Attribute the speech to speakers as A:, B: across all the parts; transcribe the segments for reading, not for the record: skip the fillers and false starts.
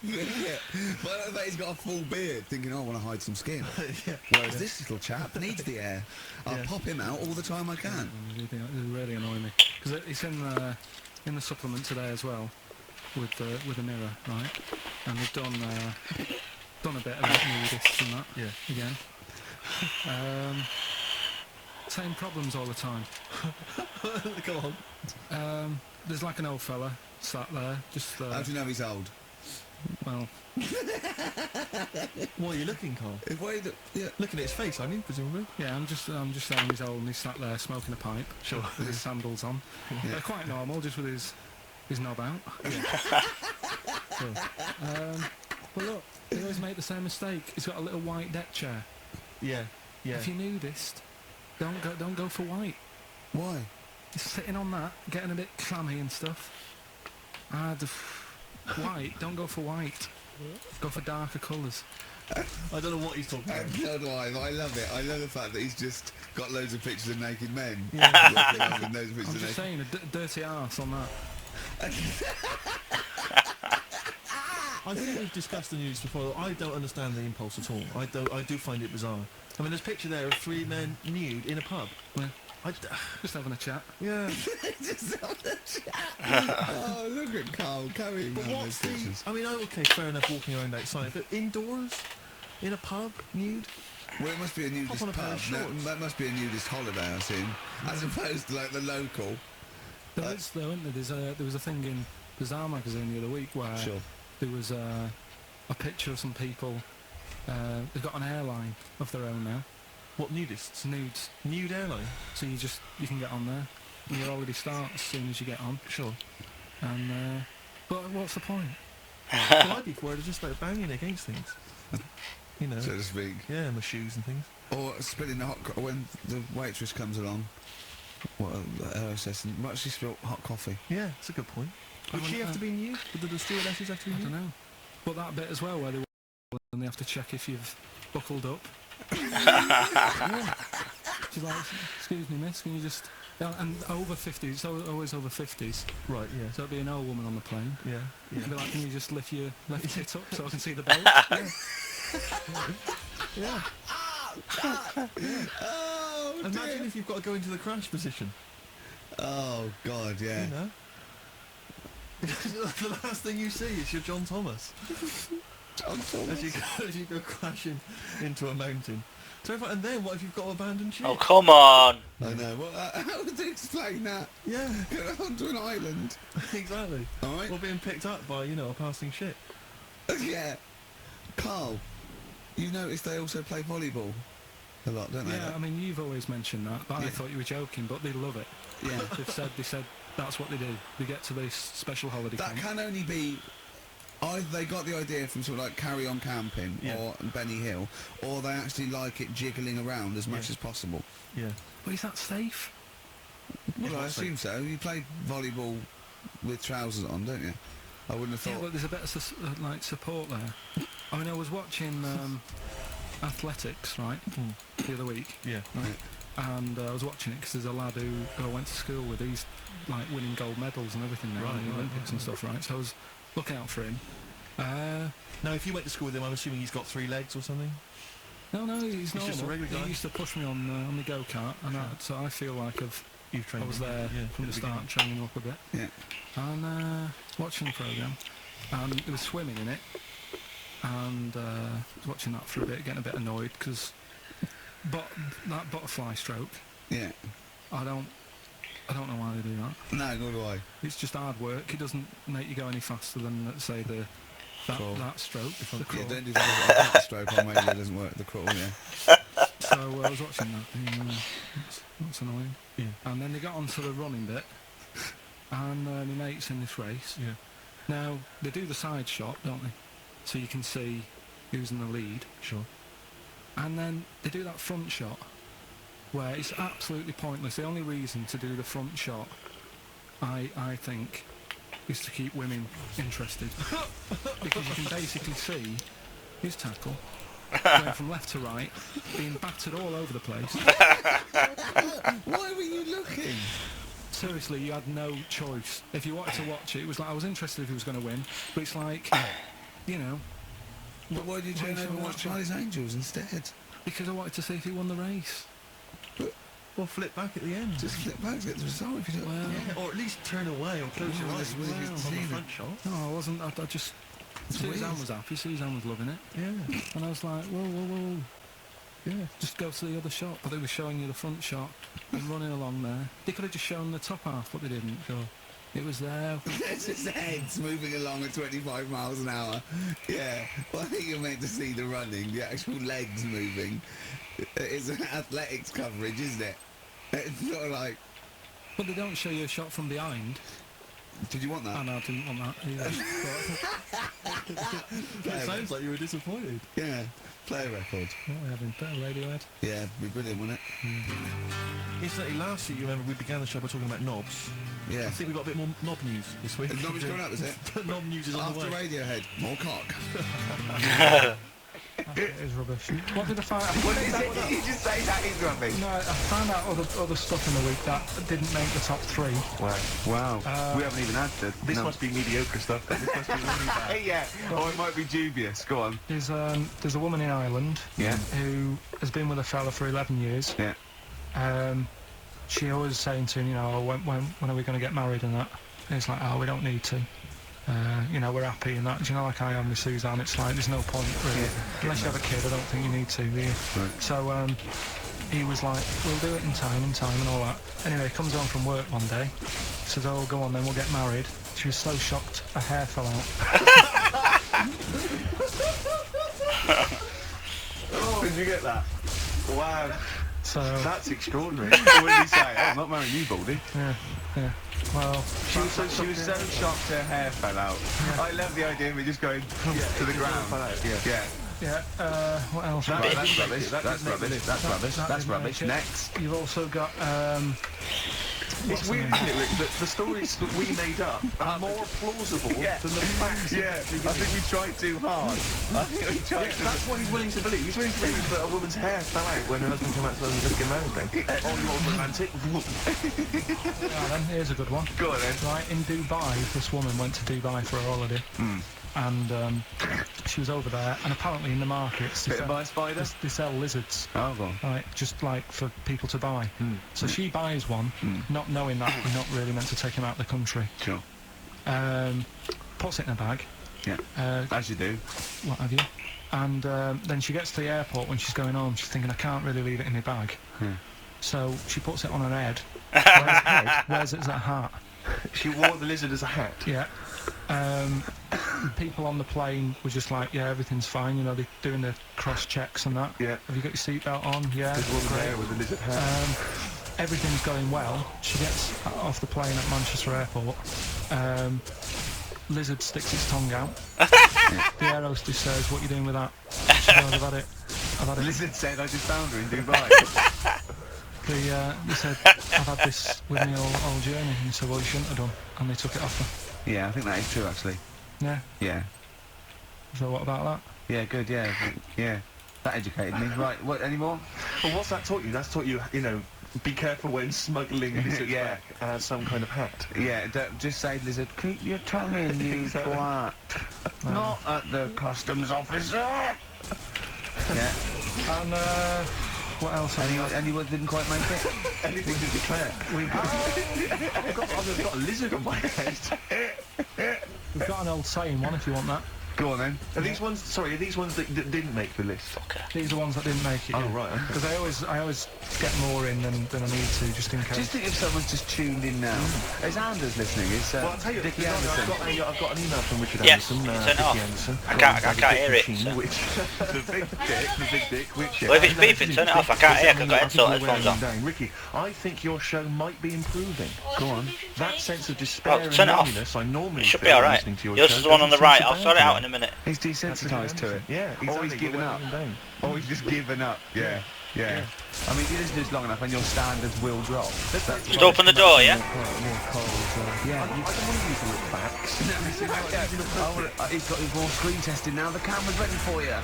A: Yeah. But I bet he's got a full beard, thinking, oh, I want to hide some skin. Whereas this little chap needs the air. I'll pop him out all the time I can.
B: It really annoy me because it's in the supplement today as well with the mirror, right? And they've done a bit about nudists and that.
C: Yeah.
B: Again. Same problems all the time.
C: Go on.
B: There's like an old fella sat there, just.
A: How do you know he's old?
B: Well.
C: What are you looking, Carl? Looking at his face, aren't you, presumably?
B: Yeah, I'm just saying he's old and he's sat there smoking a pipe.
C: Sure.
B: With his sandals on.
A: Yeah.
B: They're quite normal, just with his knob out.
C: Yeah.
B: Sure. But look, they always make the same mistake. He's got a little white deck chair.
C: Yeah.
B: If you're nudist, don't go for white.
A: Why?
B: He's sitting on that, getting a bit clammy and stuff. White, don't go for white. Go for darker colours.
C: I don't know what he's talking about.
A: So do I, but I love it. I love the fact that he's just got loads of pictures of naked men.
C: Yeah.
B: I'm just saying, a dirty arse on that.
C: I think we've discussed the news before. I don't understand the impulse at all. I do find it bizarre. I mean, there's a picture there of 3 men nude in a pub.
B: Yeah. Just having a chat.
C: Yeah.
A: Just having a chat. Oh, look at Carl carrying
C: But
A: on
C: what's
A: those pictures.
C: I mean, okay, fair enough walking around outside, but indoors? In a pub? Nude?
A: Well, it must be a nudist
C: on a pair
A: pub.
C: of shorts.
A: That must be a nudist holiday, I assume, as opposed to like the local.
B: There is, though, isn't there? There was a thing in Bizarre magazine the other week where there was a picture of some people. They've got an airline of their own now.
C: What, nudists?
B: Nudes.
C: Nude airline?
B: So you can get on there. And your holiday starts as soon as you get on.
C: Sure.
B: And but what's the point?
C: Well, I'd be worried of just like banging against things. You know.
A: So to speak.
C: Yeah, my shoes and things.
A: Or spilling the when the waitress comes along. What says, might she spill hot coffee?
C: Yeah, that's a good point. Would she have to be nude? Would the stewardesses have to be
B: I
C: nude?
B: don't know. But that bit as well where they have to check if you've buckled up. Yeah. She's like, excuse me, miss, can you just... Yeah, and over 50s, it's always over 50s.
C: Right, yeah.
B: So it'd be an old woman on the plane.
C: Yeah.
B: It'd be like, can you just lift your left tit up so I can see the belt? Yeah.
A: Oh,
C: Imagine if you've got to go into the crash position.
A: Oh, God, yeah.
C: You know? The last thing you see is your John Thomas.
A: John Thomas.
C: As you go crashing into a mountain. Terrifying. And then what if you've got abandoned ship?
D: Oh, come on!
A: I know. Well, how would they explain that?
C: Yeah.
A: Get onto an island.
C: Exactly.
A: All right.
C: Or being picked up by, a passing ship.
A: Yeah. Carl, you noticed they also play volleyball a lot, don't they?
B: Yeah, I mean, you've always mentioned that, but I thought you were joking, but they love it.
A: Yeah.
B: They said that's what they do. They get to this special holiday
A: That
B: camp.
A: can only be... Either they got the idea from sort of like Carry On Camping or Benny Hill, or they actually like it jiggling around as much as possible.
C: Yeah.
B: But is that safe?
A: Well, I assume so. You play volleyball with trousers on, don't you? I wouldn't have thought...
B: Yeah, but there's a bit of like support there. I mean, I was watching athletics, right, the other week.
C: Yeah.
B: Right? And I was watching it because there's a lad who I went to school with. He's like winning gold medals and everything now in the Olympics and stuff, right? So I was looking out for him.
C: Now, if you went to school with him, I'm assuming he's got 3 legs or something?
B: No, he's normal.
C: just a regular guy?
B: He used to push me on the go-kart, and so I feel like I was there from the start, training up a bit.
A: Yeah.
B: And watching the programme, and there was swimming in it, and watching that for a bit, getting a bit annoyed because that butterfly stroke.
A: Yeah.
B: I don't know why they do that.
A: No, nor do I.
B: It's just hard work. It doesn't make you go any faster than, let's say, that stroke. The crawl.
A: Yeah, don't do that stroke on radio, it doesn't work, the crawl, yeah.
B: So I was watching that, and that's annoying.
C: Yeah.
B: And then they got onto the running bit, and my mate's in this race.
C: Yeah.
B: Now, they do the side shot, don't they? So you can see who's in the lead.
C: Sure.
B: And then they do that front shot, where it's absolutely pointless. The only reason to do the front shot, I think, is to keep women interested. Because you can basically see his tackle going from left to right, being battered all over the place.
A: Why were you looking?
B: Seriously, you had no choice. If you wanted to watch it, it was like, I was interested if he was going to win, but it's like, you know.
A: But why did you turn over and watch Charlie's Angels instead?
B: Because I wanted to see if he won the race.
C: Or flip back at the end.
A: Just flip back to get the result if you don't.
B: Well,
C: Yeah, or at least turn away or close your eyes
A: really
C: on
A: good
C: the
A: scene.
C: front shot.
B: no, I wasn't. I just.
A: It's
B: Suzanne
A: weird.
B: was happy. Suzanne was loving it,
C: Yeah.
B: and I was like, whoa. Yeah, just go to the other shot. But they were showing you the front shot and running along there. They could have just shown the top half, but they didn't. So it was there.
A: It's his head's moving along at 25 miles an hour. Yeah. Well, I think you're meant to see the running, the actual legs moving. It's an athletics coverage, isn't it? It's sort of like...
B: But they don't show you a shot from behind.
A: Did you want that?
B: Oh, no, I didn't want that either.
C: It sounds like you were disappointed.
A: Yeah. Play a record.
B: What are we having? Better Radiohead?
A: Yeah, it'd be brilliant, wouldn't it?
C: Incidentally, last week, you remember, we began the show by talking about knobs.
A: Yeah.
C: I think we've got a bit more knob news this week.
A: The knob is coming up, is it?
C: Knob news is on the
A: After
C: way.
A: Radiohead. More cock.
B: It is rubbish. What did I find out?
A: What is it? You just say that is rubbish.
B: No, I found out other stuff in the week that didn't make the top 3.
D: Wow.
B: Uh,
D: We haven't even had the...
C: This must be mediocre stuff. This must be really bad.
D: yeah. Or it might be dubious. Go on.
B: There's a woman in Ireland
D: Yeah.
B: who has been with a fella for 11 years.
D: Yeah.
B: She always saying to him, you know, oh, when are we going to get married and that. And it's like, oh, we don't need to. You know, we're happy and that. Do you know, like I am with Suzanne, it's like there's no point really.
D: Yeah.
B: Unless you have a kid, I don't think you need to, do you?
D: Right.
B: So he was like, we'll do it in time and all that. Anyway, he comes home from work one day, says, oh, go on then, we'll get married. She was so shocked, her hair fell out.
D: Oh, did you get that? Wow.
B: So,
D: That's extraordinary. What did he say? Oh, I'm not marrying you, Baldy.
B: yeah. Well,
D: She was so shocked her hair fell out.
B: Yeah.
D: I love the idea of it just going to the ground. Yeah.
B: what else?
D: Right, that's rubbish.
C: That
D: That's
C: didn't make
D: rubbish.
C: the list.
D: That's rubbish.
B: That
D: That's
B: didn't
D: rubbish.
B: make it.
D: Next.
B: You've also got,
C: It's
B: what's
C: weird,
B: the
C: isn't
B: name?
C: it, Rick, that the stories that we made up are more plausible
D: Yeah.
C: than the facts.
D: Yeah, I think we tried too hard. I think we tried too
C: That's what he's willing to believe. He's willing to believe that a woman's hair fell out when her husband came out to the get married thing. Oh, you're romantic.
B: Then here's a good one.
D: Go on then.
B: Right, in Dubai, this woman went to Dubai for a holiday. And she was over there, and apparently in the markets
D: Bit of ice spider?
B: they sell lizards,
D: Oh, go on.
B: right, just like for people to buy. So she buys one, not knowing that we're not really meant to take him out of the country.
D: Sure.
B: Puts it in a bag,
D: Yeah. As you do.
B: what have you, and then she gets to the airport when she's going home. She's thinking, I can't really leave it in my bag. So she puts it on her head, wears it as a hat.
C: She wore the lizard as a hat.
B: Yeah. People on the plane were just like, yeah, everything's fine, you know, they're doing the cross checks and that.
C: Yeah.
B: Have you got your seatbelt on? Yeah.
C: There's one
B: great.
C: there with a lizard hat.
B: Everything's going well. She gets off the plane at Manchester Airport. Lizard sticks its tongue out. The air hostess says, what are you doing with that? She goes, I've had it.
D: Lizard said I just found her in Dubai.
B: They said, I've had this with me all journey. And he said, well, you shouldn't have done. And they took it off her.
D: Yeah, I think that is true, actually.
B: Yeah.
D: Yeah.
B: So what about that?
D: Yeah, good, yeah. Yeah. That educated me. Right, what, any more?
C: Well, what's that taught you? That's taught you, you know, be careful when smuggling lizards
D: Yeah.
C: back as some kind of hat.
D: Yeah, don't, just say, lizard, keep your tongue in, you twat. Not at the customs officer. Yeah.
B: And what else?
D: Anyone didn't quite make it?
C: Anything to declare. I've got a lizard on my head.
B: We've got an old saying one if you want that.
D: Go on then.
C: Are these ones? Sorry, are these ones that didn't make the list?
B: These are ones that didn't make it.
C: Oh, right, okay.
B: Because I always get more in than I need to, just in case.
D: Just think if someone's just tuned in now. Is Anders listening? Is
C: Well, I'll tell you,
D: Dickie
C: I've
D: Anderson?
C: got an email from Richard
E: Yes,
C: Anderson.
E: you turn it off.
C: Dickie Anderson.
E: I can't hear it,
C: Machine,
E: so.
C: Which,
D: The big dick, which...
E: Well, if it's beeping, turn it off. I can't hear, 'cause I've got headphones on.
C: Down. Ricky, I think your show might be improving. Go on. That sense of despair
E: Oh, turn
C: and
E: it off.
C: loneliness I normally
E: It should be
C: feel
E: alright.
C: listening to your
E: Yours
C: show
E: is the one on the
C: doesn't
E: right.
C: seem
E: I'll
C: so
E: sort it
C: bad
E: out
C: today.
E: in a minute.
D: He's desensitised to it.
C: Yeah,
D: Or he's
C: exactly.
D: given
C: We're
D: up.
C: letting him down.
D: Or he's just given up. Yeah. I mean, if you listen to this long enough and your standards will drop.
E: Just open the door, yeah?
D: Yeah,
C: I don't want to use the look backs.
D: He's got his more screen testing now. The camera's ready for you.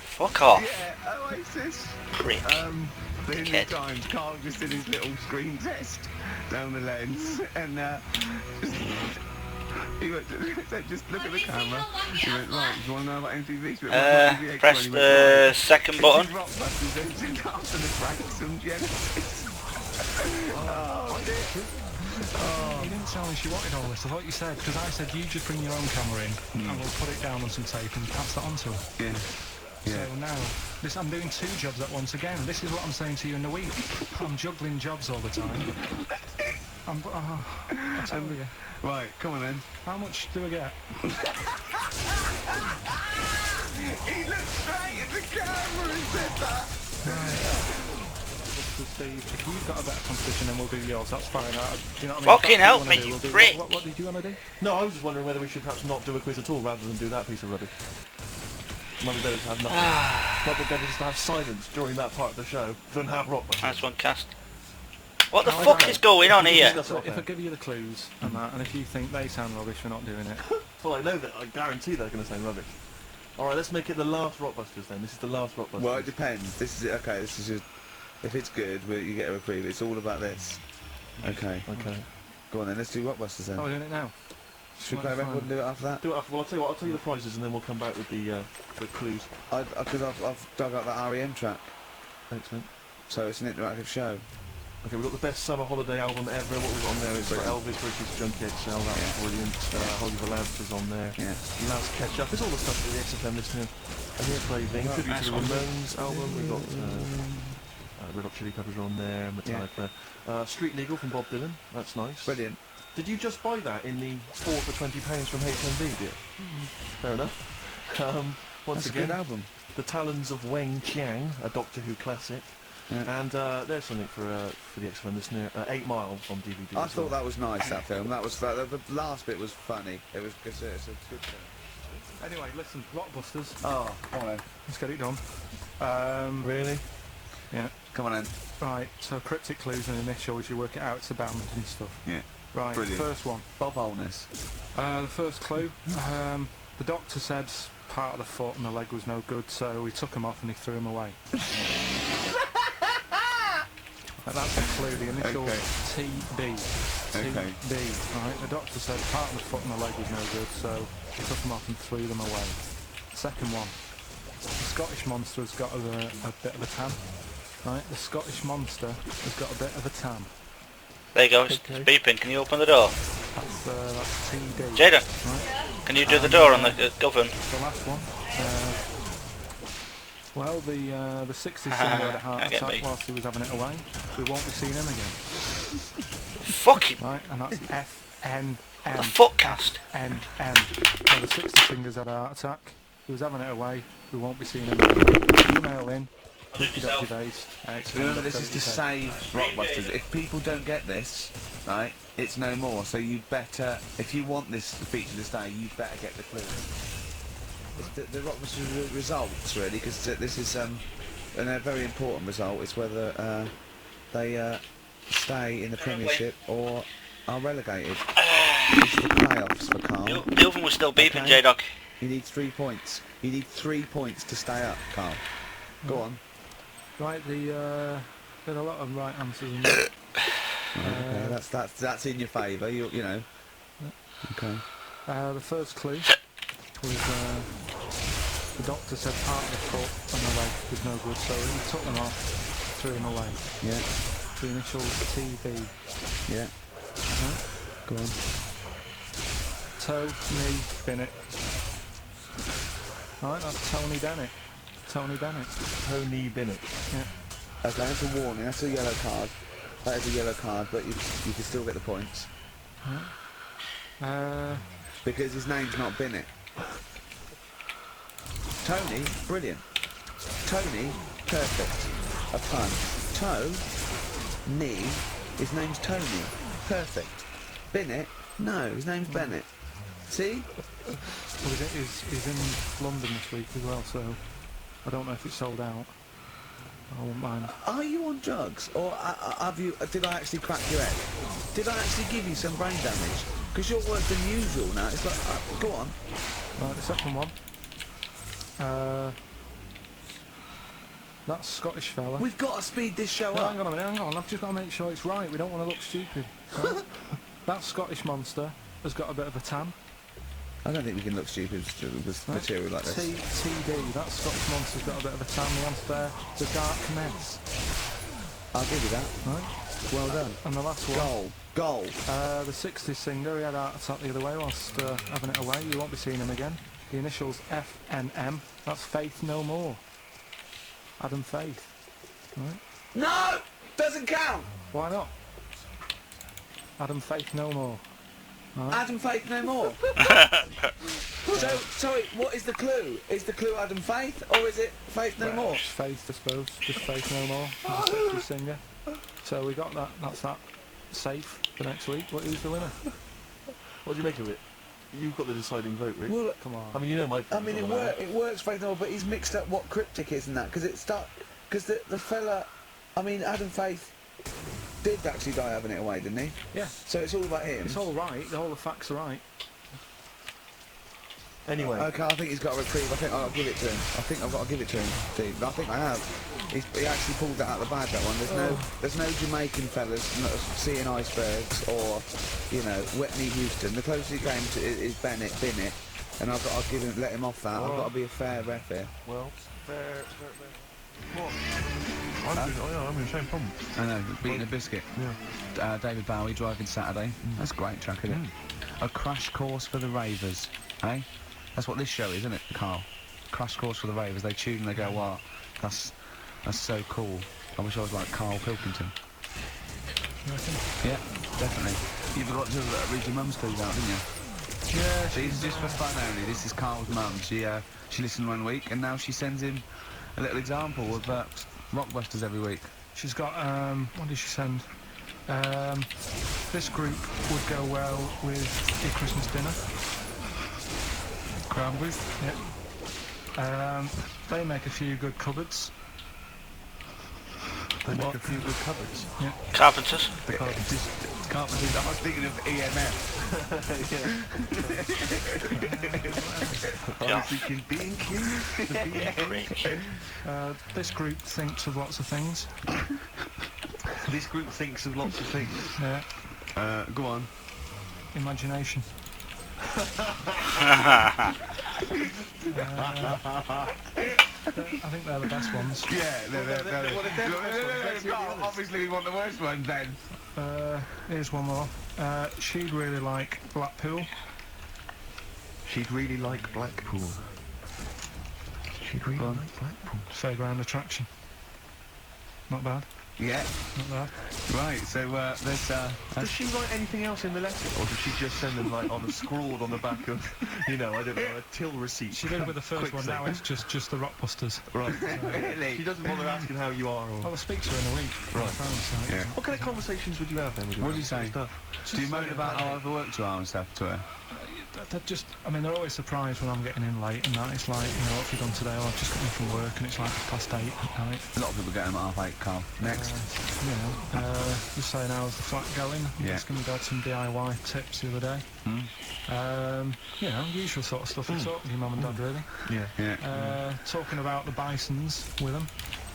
E: Fuck off,
D: Yeah, Oasis.
E: prick.
D: Many
E: Dickhead.
D: times Carl just did his little screen test down the lens and
A: He said, just look at the camera. He went, right, do you want to know about MTV?
E: Press the second button.
A: Rockbusters engine after the brakes from Genesis. Oh, dear.
B: You didn't tell me she wanted all this. I thought you said, because I said you just bring your own camera in and we'll put it down on some tape and pass that on to her.
A: Yeah. Yeah.
B: So now, I'm doing 2 jobs at once again. This is what I'm saying to you in the week. I'm juggling jobs all the time. I tell you.
A: Right, come on then.
B: How much do I get?
A: He looked straight at the camera and said that.
B: Steve, if you've got a better competition, then we'll do yours. That's fine. Do you know what I mean?
E: Fucking
B: That's what
E: help
B: you
E: me,
B: wanna do,
E: you
B: we'll do-
E: prick.
B: What did you want to do?
C: No, I was just wondering whether we should perhaps not do a quiz at all rather than do that piece of rubbish. Might be better to have nothing. Might be better just to have silence during that part of the show than have Rockbusters.
E: Nice one, cast. What the
B: No, I
E: fuck
B: don't.
E: is going on here?
C: Discuss it off
B: If I
C: air.
B: give you the clues and that, and if you think they sound rubbish, we're not doing it.
C: Well, I know that. I guarantee they're going to sound rubbish. Alright, let's make it the last Rockbusters then. This is the last Rockbusters.
A: Well, it depends. This is okay. This is just, if it's good, you get a reprieve. It's all about this. Okay.
C: Okay.
A: Go on then. Let's do Rockbusters then.
B: Oh, we're doing it now.
A: Should we play a record and do it after that?
C: Do it after. Well, I'll tell you what. I'll tell you the prizes and then we'll come back with the clues.
A: Because I've dug up that REM track,
C: Excellent.
A: so it's an interactive show.
C: Okay, we've got the best summer holiday album ever. What we've got on there is Elvis British Junkie XL. That was brilliant. Hollywood Labs is on there.
A: Yeah.
C: Labs Catch Up. There's all the stuff that the XFM listener. And here's Braving. Tribute to the Ramones album. We've got Red Hot Chili Peppers on there. Metallica. Street Legal from Bob Dylan. That's nice.
A: Brilliant.
C: Did you just buy that in the 4 for £20 from HMV, dear? Fair enough. Once
A: That's a
C: again,
A: good album.
C: The Talons of Weng Chiang, a Doctor Who classic.
A: Yeah.
C: And there's something for the XFM listener. 8 Mile on DVD.
A: I
C: as
A: thought
C: well.
A: that was nice, that film. That was the last bit was funny. It was it's a good film.
B: Anyway, listen, Rockbusters.
A: Oh, come on then.
B: Let's get it done.
C: Really?
B: Yeah.
A: Come on then.
B: Right, so cryptic clues and initial as you work it out, it's about and stuff.
A: Yeah.
B: Right,
A: Brilliant.
B: first one.
A: Bob Holness.
B: The first clue, the doctor said part of the foot and the leg was no good, so he took him off and he threw him away. That's the clue, the initial
A: Okay.
B: TB.
A: Okay.
B: TB, right? The doctor said part of the foot and the leg was no good, so he took them off and threw them away. Second one, the Scottish monster has got a bit of a tan. Right, the Scottish monster has got a bit of a tan.
E: There you go, it's beeping. Can you open the door?
B: That's TD.
E: Jaden,
B: Right?
E: can you do the door on the govern?
B: The last one. Well, the 60s singer had a heart
E: Can't get
B: attack
E: me.
B: whilst he was having it away. We won't be seeing him again.
E: Fucking
B: Right, and that's FNM.
E: the footcast.
B: FNM. So the 60s singer's had a heart attack. He was having it away. We won't be seeing him again. Email in.
A: Remember, this is to save Rockbusters. If people don't get this, right, it's no more. So you better, if you want this feature to stay, you better get the clue. It's the Rockbusters results, really, because this is a very important result. It's whether they stay in the Premiership or are relegated. This is the playoffs for Carl.
E: The oven was still beeping,
A: Okay.
E: J-Dog.
A: You need 3 points. You need 3 points to stay up, Carl. Go on.
B: Right, there are a lot of right answers in there.
A: Okay, that's in your favour. You know. Okay.
B: The first clue was the doctor said part of the foot and the leg was no good, so he took them off, threw them away.
A: Yeah.
B: The initials TB.
A: Yeah. Go on.
B: Toe, knee, Bennett. Right, that's Tony Bennett. Tony Bennett.
C: Tony Bennett.
B: Yeah.
A: Okay, that's a warning. That's a yellow card. That is a yellow card, but you can still get the points because his name's not Bennett. Tony, brilliant. Tony, perfect. A pun. Toe, knee. His name's Tony. Perfect. Bennett, no, his name's Bennett. See?
B: Well, he's in London this week as well, so I don't know if it's sold out. I won't mind.
A: Are you on drugs, or have you? Did I actually crack your head? Did I actually give you some brain damage? Because you're worse than usual now. It's like, go on.
B: Right, the second one. That Scottish fella.
A: We've got to speed this show
B: No,
A: up.
B: hang on a minute, hang on. I've just got to make sure it's right. We don't want to look stupid. Right? That Scottish monster has got a bit of a tan.
A: I don't think we can look stupid with material like this.
B: TD, that Scotch monster's got a bit of a tan nuance there. The Dark Mess.
A: I'll give you that.
B: Right.
A: Well done.
B: And the last one.
A: Goal.
B: The 60s singer, he had a heart attack the other way whilst having it away. You won't be seeing him again. The initials FNM. That's Faith No More. Adam Faith. Right.
A: No! Doesn't count!
B: Why not? Adam Faith No More. Right.
A: Adam Faith no more. So, sorry, what is the clue? Is the clue Adam Faith, or is it Faith no more?
B: Just Faith, I suppose. Just Faith No More. The 60s singer. So we got that. That's that. Safe for next week. Who's the winner?
C: What do you make of it? You've got the deciding vote, Rick.
A: Well,
B: Come on.
C: I mean, you know my...
A: I mean, it works Faith no more, but he's mixed up what cryptic is and that, because the fella, I mean, Adam Faith did actually die having it away, didn't he?
B: Yeah.
A: So it's all about him.
B: It's all right. All the facts are right.
C: Anyway.
A: Okay, I think he's got a reprieve. I think I'll give it to him. I think I've got to give it to him, Steve. I think I have. He actually pulled that out of the bag, that one. There's no Jamaican fellas seeing icebergs or, you know, Whitney Houston. The closest he came to is Bennett, and I'll give him, let him off that. I've got to be a fair ref here.
C: Well, fair. What? I'm in the same problem.
D: I know, beating a biscuit.
C: Yeah.
D: David Bowie driving Saturday. That's a great track, isn't it? A crash course for the ravers, eh? That's what this show is, isn't it, Carl? Crash course for the ravers. They tune and they go, wow, that's so cool. I wish I was like Carl Pilkington.
B: You reckon?
D: Yeah, definitely. You forgot to read your mum's clues out, didn't you?
B: Yeah.
D: She's just for fun only. This is Carl's mum. She listened 1 week and now she sends him a little example of Rockbusters every week.
B: She's got, what did she send? This group would go well with your Christmas dinner. Cranberries, yeah. They make a few good cupboards.
C: They make a few good cupboards.
B: Yeah.
E: Carpenters.
C: The carpenters.
A: Carpenters, I was thinking of EMF.
C: I was thinking B&Q.
B: This group thinks of lots of things.
C: This group thinks of lots of things.
B: Yeah.
A: Go on.
B: Imagination. I think they're the best ones.
A: Yeah, they're obviously we want the worst ones then.
B: Here's one more. She'd really like Blackpool.
C: She'd really like Blackpool. She'd really like Blackpool.
B: Fairground attraction. Not bad.
A: Yeah.
B: Not bad.
A: Right, so there's
C: Does she write anything else in the letter, or does she just send them like on a scrawled on the back of, you know, I don't know, a till receipt?
B: She did with the first one. Now it's just the Rockbusters.
C: Right.
A: really.
C: She doesn't bother asking how you are, or...
B: I'll speak to her in a week.
C: Right.
B: So.
A: Yeah.
C: What kind of conversations would you have then with her?
A: What do you say?
C: Stuff?
A: Do you moan about how overworked you are and stuff to her?
B: They're just, I mean, they're always surprised when I'm getting in late and that. It's like, you know, what have you done today? Oh, I've just got in from work and it's like 8:30 at night.
A: A lot of people get them at 8:30, Carl. Next.
B: You know, just saying how's the flat going.
A: Yeah.
B: Asking my dad some DIY tips the other day. You know, usual sort of stuff you talk with your mum and dad, really.
A: Yeah.
B: Talking about the Bisons with them.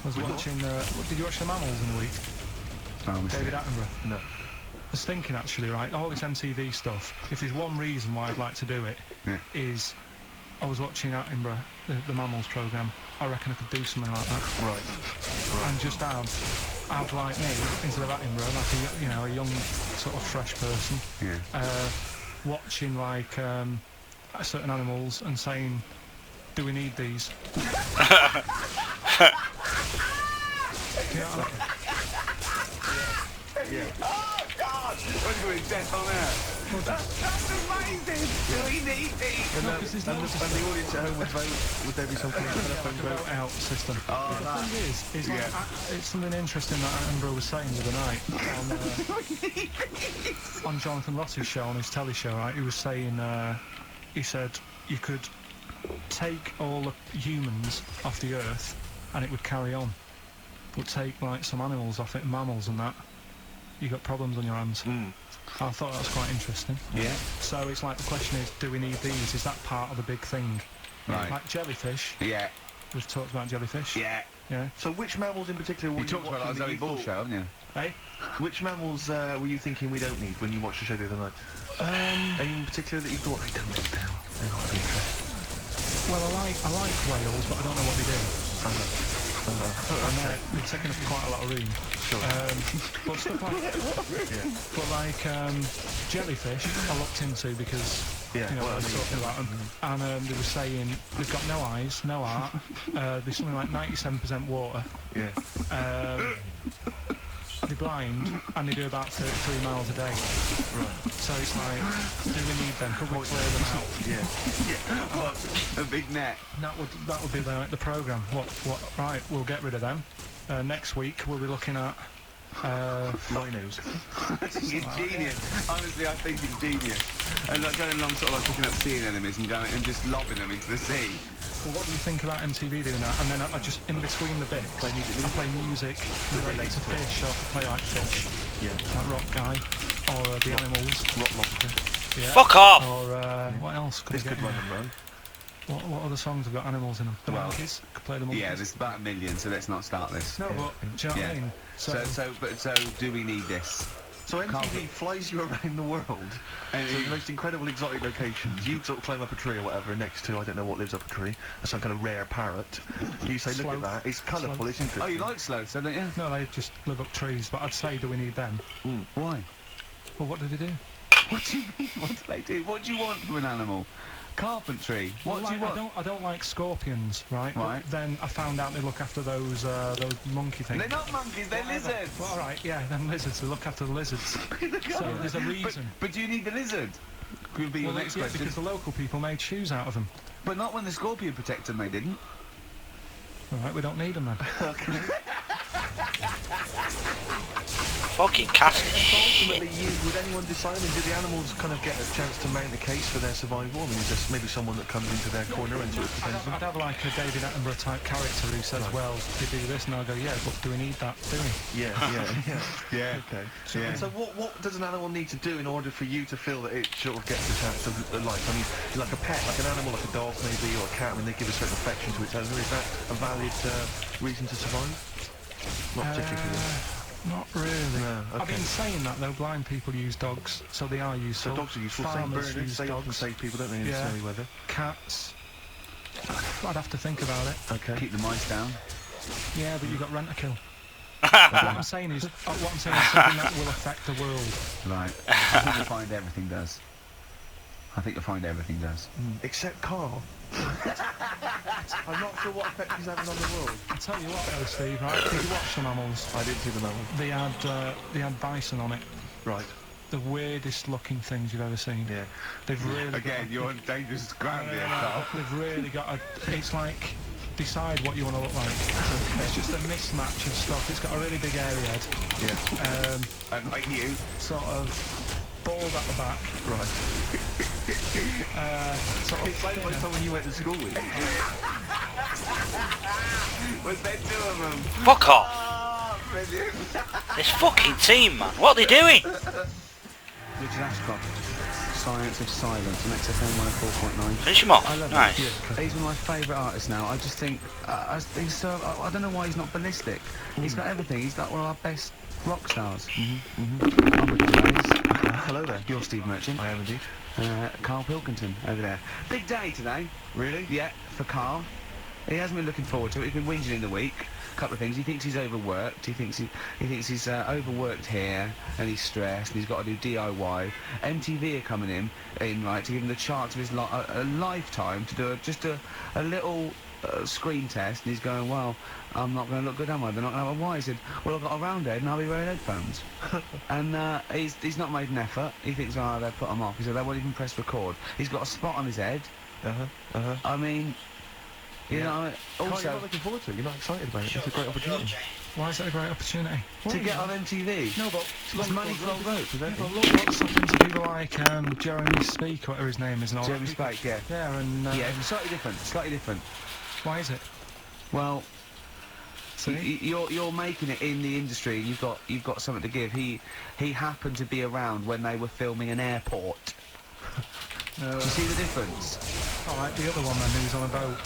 B: I was watching, did you watch The Mammals in the week? David Attenborough?
C: No.
B: I was thinking actually, right, all this MTV stuff, if there's one reason why I'd like to do it, is I was watching Attenborough, the Mammals programme. I reckon I could do something like that.
C: Right.
B: And just have like me, instead of Attenborough, like a young sort of fresh person, watching like certain animals and saying, do we need these?
A: Yeah. Oh God! We're doing death on air. That's amazing. Do we need these?
C: And the audience at home would there be something like a telephone vote?
B: Out system.
A: Oh,
B: the thing is it's something interesting that Attenborough was saying the other night on Jonathan Ross's show, on his telly show, right? He was saying, he said you could take all the humans off the earth and it would carry on, but take like some animals off it, mammals and that, you got problems on your hands. I thought that was quite interesting.
A: Yeah.
B: So it's like the question is, do we need these? Is that part of the big thing?
A: Right.
B: Like jellyfish.
A: Yeah.
B: We've talked about jellyfish.
A: Yeah.
B: Yeah.
C: So which mammals in particular were
A: You talked about that on
C: watching
A: Zoe
C: that
A: Ball
C: you
A: show, haven't you?
B: Hey?
C: Which mammals were you thinking we don't need when you watched the show the other night? Any in particular that you thought, I don't need them?
B: Well, I like whales, but I don't know what they do. And they're taking up quite a lot of room.
C: Sure.
B: But stuff like, jellyfish I looked into because
C: Yeah,
B: you know,
C: well,
B: I was talking about them, and they were saying they've got no eyes, no heart. They're something like 97% water.
C: Yeah.
B: They're blind, and they do about 33 miles a day.
C: Right.
B: So it's like, do we need them? Could we clear them out?
C: Yeah.
A: A big net.
B: That would be the programme. What? Right, we'll get rid of them. Next week we'll be looking at
C: Rhinos.
A: I think it's genius. Honestly, I think it's genius. And like going along sort of like picking up sea anemones and going and just lobbing them into the sea.
B: Well, what do you think about MTV doing that? And then I just, in between the bits, I play music related to fish, or play like fish,
C: Yeah.
B: like Rock Guy, or the animals.
C: Rock lobster.
B: Yeah.
E: Fuck off!
B: Or what else could
C: This
B: we
C: could
B: get?
C: run and run.
B: What other songs have got animals in them? The
A: Well,
B: monkeys. Could play the monkeys.
A: Yeah, there's about 1 million, so let's not start this.
B: No, but do you know what I mean?
A: So do we need this?
C: So MTV flies you around the world
A: And
C: to the most incredible exotic locations. You sort of climb up a tree or whatever next to, I don't know what lives up a tree, some kind of rare parrot. You say, look
B: Sloth.
C: at that, it's colourful,
B: Sloth.
C: it's interesting.
A: Oh, you like sloths, don't you?
B: No, they just live up trees. But I'd say, do we need them?
A: Why?
B: Well, what do they do?
A: What do you mean? What do they do? What do you want from an animal? Carpentry. What
B: Well,
A: do you
B: like,
A: want?
B: I don't like scorpions, right?
A: Right.
B: But then I found out they look after those monkey things.
A: They're not monkeys, they're
B: Whatever.
A: lizards.
B: Well, all right, yeah, them lizards. They look after the lizards. So there's a reason.
A: But do you need the lizard? Could be your
B: Well,
A: next
B: yeah,
A: question.
B: because the local people made shoes out of them.
A: But not when the scorpion protected them, they didn't.
B: All right, we don't need them then.
E: Fucking cast
C: So
E: shit.
C: ultimately, would anyone decide, I mean, do the animals kind of get a chance to mount a case for their survival? I mean, is there maybe someone that comes into their corner and sort of defends them?
B: I'd have like a David Attenborough type character who says, well, they do this, and I'll go, yeah, but do we need that, do we?
C: Yeah.
A: Yeah.
C: Okay.
A: Yeah.
C: And so what does an animal need to do in order for you to feel that it sort of gets a chance of life? I mean, like a pet, like an animal, like a dog maybe, or a cat, I mean, they give a certain affection to its owner. Is that a valid reason to survive? Not particularly.
B: Not really.
C: No,
B: I've
C: okay.
B: been saying that though, blind people use dogs, so they are useful.
C: So dogs are useful. Same
B: Farmers
C: birds,
B: use
C: they often
B: dogs.
C: save people, don't they, in
B: Yeah.
C: snowy weather?
B: Cats. I'd have to think about it.
C: Okay.
A: Keep the mice down.
B: Yeah, but you've got rent-a-kill. What I'm saying is something that will affect the world.
A: Right. I think you'll find everything does. I think you'll find everything does.
C: Except Carl. I'm not sure what effect he's having on the world.
B: I'll tell you what though, Steve, right? Did you watch the mammals?
C: I didn't see the mammal.
B: They had bison on it.
C: Right.
B: The weirdest looking things you've ever seen.
C: Yeah.
B: They've really
A: Again, you're on dangerous ground here,
B: got,
A: Carl.
B: they've really got a, it's like, decide what you want to look like. It's just a mismatch of stuff. It's got a really big area head.
C: Yeah.
A: And like you.
B: Sort of bald at the back.
C: Right.
B: Sort of
C: It's like
B: thinner.
C: someone you went to school with.
A: Was there 2 of them?
E: Fuck off!
A: Oh, brilliant.
E: This fucking team, man. What are they doing?
D: Richard Ashcroft, Science of Silence, on XFM 104.9.
E: Finish him off.
D: I love
E: Nice.
D: him. He's one of my favourite artists now. I just think he's so. I don't know why he's not ballistic. He's got everything. He's like one of our best rock stars. I'm Richard Hayes.
C: Hello there.
D: You're Steve Merchant.
C: I am indeed.
D: Carl Pilkington over there. Big day today.
C: Really?
D: Yeah, for Carl. He hasn't been looking forward to it. He's been whinging in the week. A couple of things. He thinks he's overworked. He thinks he's overworked here, and he's stressed. And he's got to do DIY. MTV are coming in right to give him the chance of his a lifetime to do just a little screen test. And he's going, well, I'm not going to look good, am I? They're not going to have a why. He said, well, I've got a round head and I'll be wearing headphones. And he's not made an effort. He thinks, oh, they'll put him off. He said, they won't even press record. He's got a spot on his head. I mean, you know,
C: Carl,
D: also
C: you're not looking forward to it. You're not excited about it. It's a great opportunity.
B: Why is that a great opportunity?
D: to get on MTV.
B: No, but
D: It's money well wrote.
B: yeah, but look what's happened to people like Jeremy Speak, whatever his name is, and all
D: Jeremy
B: that.
D: Spake, yeah.
B: Yeah, and
D: Yeah, slightly different. Slightly different.
B: why is it?
D: Well,
B: See?
D: you're making it in the industry. You've got something to give. He happened to be around when they were filming an airport. Do you see the difference?
B: All right, the other one then, who's on a boat.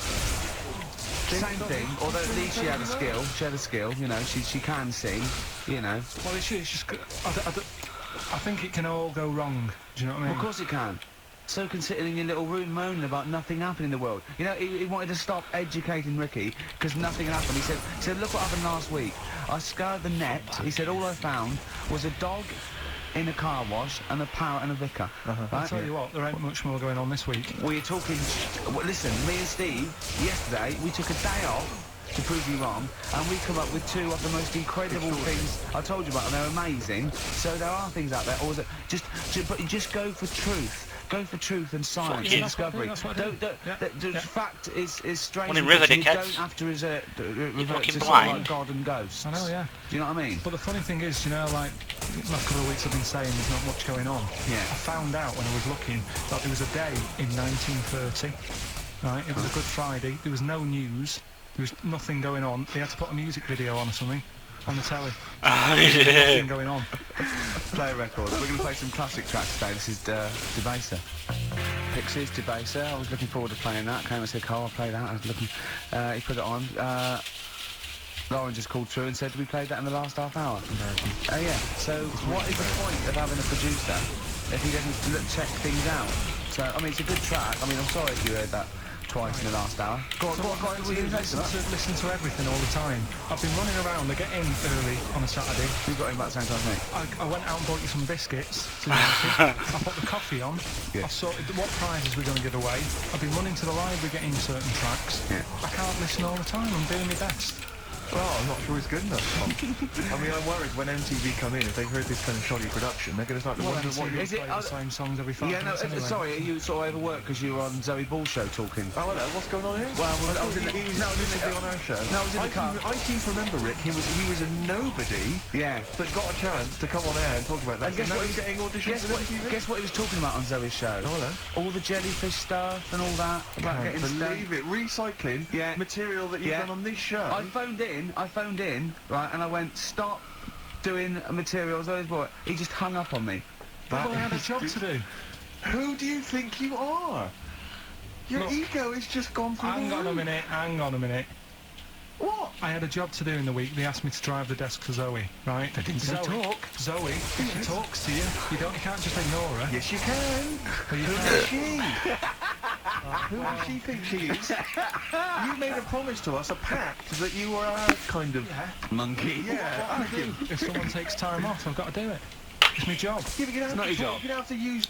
D: Same thing. Although at least she had a skill. She had a skill. You know, she can sing. You know.
B: Well, it's just, I think it can all go wrong. Do you know what I mean?
D: Well, of course it can. so can sit in your little room moaning about nothing happening in the world. You know, he wanted to stop educating Ricky because nothing happened. He said, look what happened last week. I scoured the net. He said, all I found was a dog in a car wash and a parrot and a vicar.
B: I'll
D: Right?
B: tell you what, there ain't much more going on this week.
D: We're talking... Well, listen, me and Steve, yesterday, we took a day off to prove you wrong, and we come up with two of the most incredible things I told you about, and they're amazing. So there are things out there, or is it but you just go for truth. Go for truth and science
E: you.
D: and discovery.
B: That's what I do.
D: The fact is strange.
E: One in River
D: because you
E: dickheads.
D: don't have to revert
E: fucking
D: to sort of
E: blind.
D: like God and ghosts.
B: I know, yeah.
D: Do you know what I mean?
B: But the funny thing is, you know, like, the last couple of weeks I've been saying there's not much going on.
D: Yeah.
B: I found out when I was looking that there was a day in 1930, right? It was a Good Friday. There was no news. There was nothing going on. They had to put a music video on or something on the telly. Nothing going on.
D: Play a record. We're going to play some classic tracks today. This is Debaser. Pixies, Debaser. I was looking forward to playing that. Came and said, Carl, I'll play that. I was looking... he put it on. Lauren just called through and said, we played that in the last half hour. Yeah. So what is the point of having a producer if he doesn't check things out? So, I mean, it's a good track. I mean, I'm sorry if you heard that twice in the last hour. Go on,
B: So
D: what were you going to say to that?
B: listen to everything all the time. I've been running around. I get in early on a Saturday.
D: You got in about the same time as me.
B: I went out and bought you some biscuits. To the market. I put the coffee on.
D: Yeah.
B: I sorted what prizes we're going to give away. I've been running to the library getting certain tracks.
D: Yeah.
B: I can't listen all the time. I'm doing my best.
C: Well, I'm not sure it's good enough, Tom. I mean, I'm worried when MTV come in, if they've heard this kind of shoddy production, they're going to start to wonder what
B: you
D: Is it-
B: play the same songs every 5
D: Yeah, no,
B: minutes anyway.
D: sorry, you sort of overworked because you were on Zoe Ball's show talking.
C: Oh, hello, what's going on here?
D: Well, I was in the...
C: He was supposed to be on our show.
D: No, I was in the car.
C: I seem to remember, Rick, he was a nobody
D: Yeah.
C: that got a chance to come on air and talk about that.
D: And guess
C: now
D: what
C: he's getting auditions
D: Guess
C: for
D: what,
C: MTV?
D: guess what he was talking about on Zoe's show?
C: Oh, hello.
D: All the jellyfish stuff and all that about
C: Can't
D: getting
C: believe it. Recycling
D: Yeah.
C: material that you've
D: Yeah.
C: done on this show.
D: I phoned in, right, and I went, stop doing materials. He just hung up on me.
B: Well, I had a job to do.
C: Who do you think you are? Your
B: Look,
C: ego has just gone through
B: Hang
C: the
B: on a
C: roof.
B: minute, hang on a minute.
C: What?
B: I had a job to do in the week. They asked me to drive the desk for Zoe, right?
C: They didn't say talk.
B: Zoe, she talks to you. You can't just ignore her.
C: Yes, you can.
B: But you
C: Who
B: can't.
C: is she? Who does she think she is? You made a promise to us, a pact, that you were our kind of...
D: Monkey.
C: Yeah,
B: What can I do? If someone takes time off, I've got to do it. It's my job.
C: Yeah, but you don't
D: not
C: have to
D: your
C: talk,
D: job.
C: you don't have to use...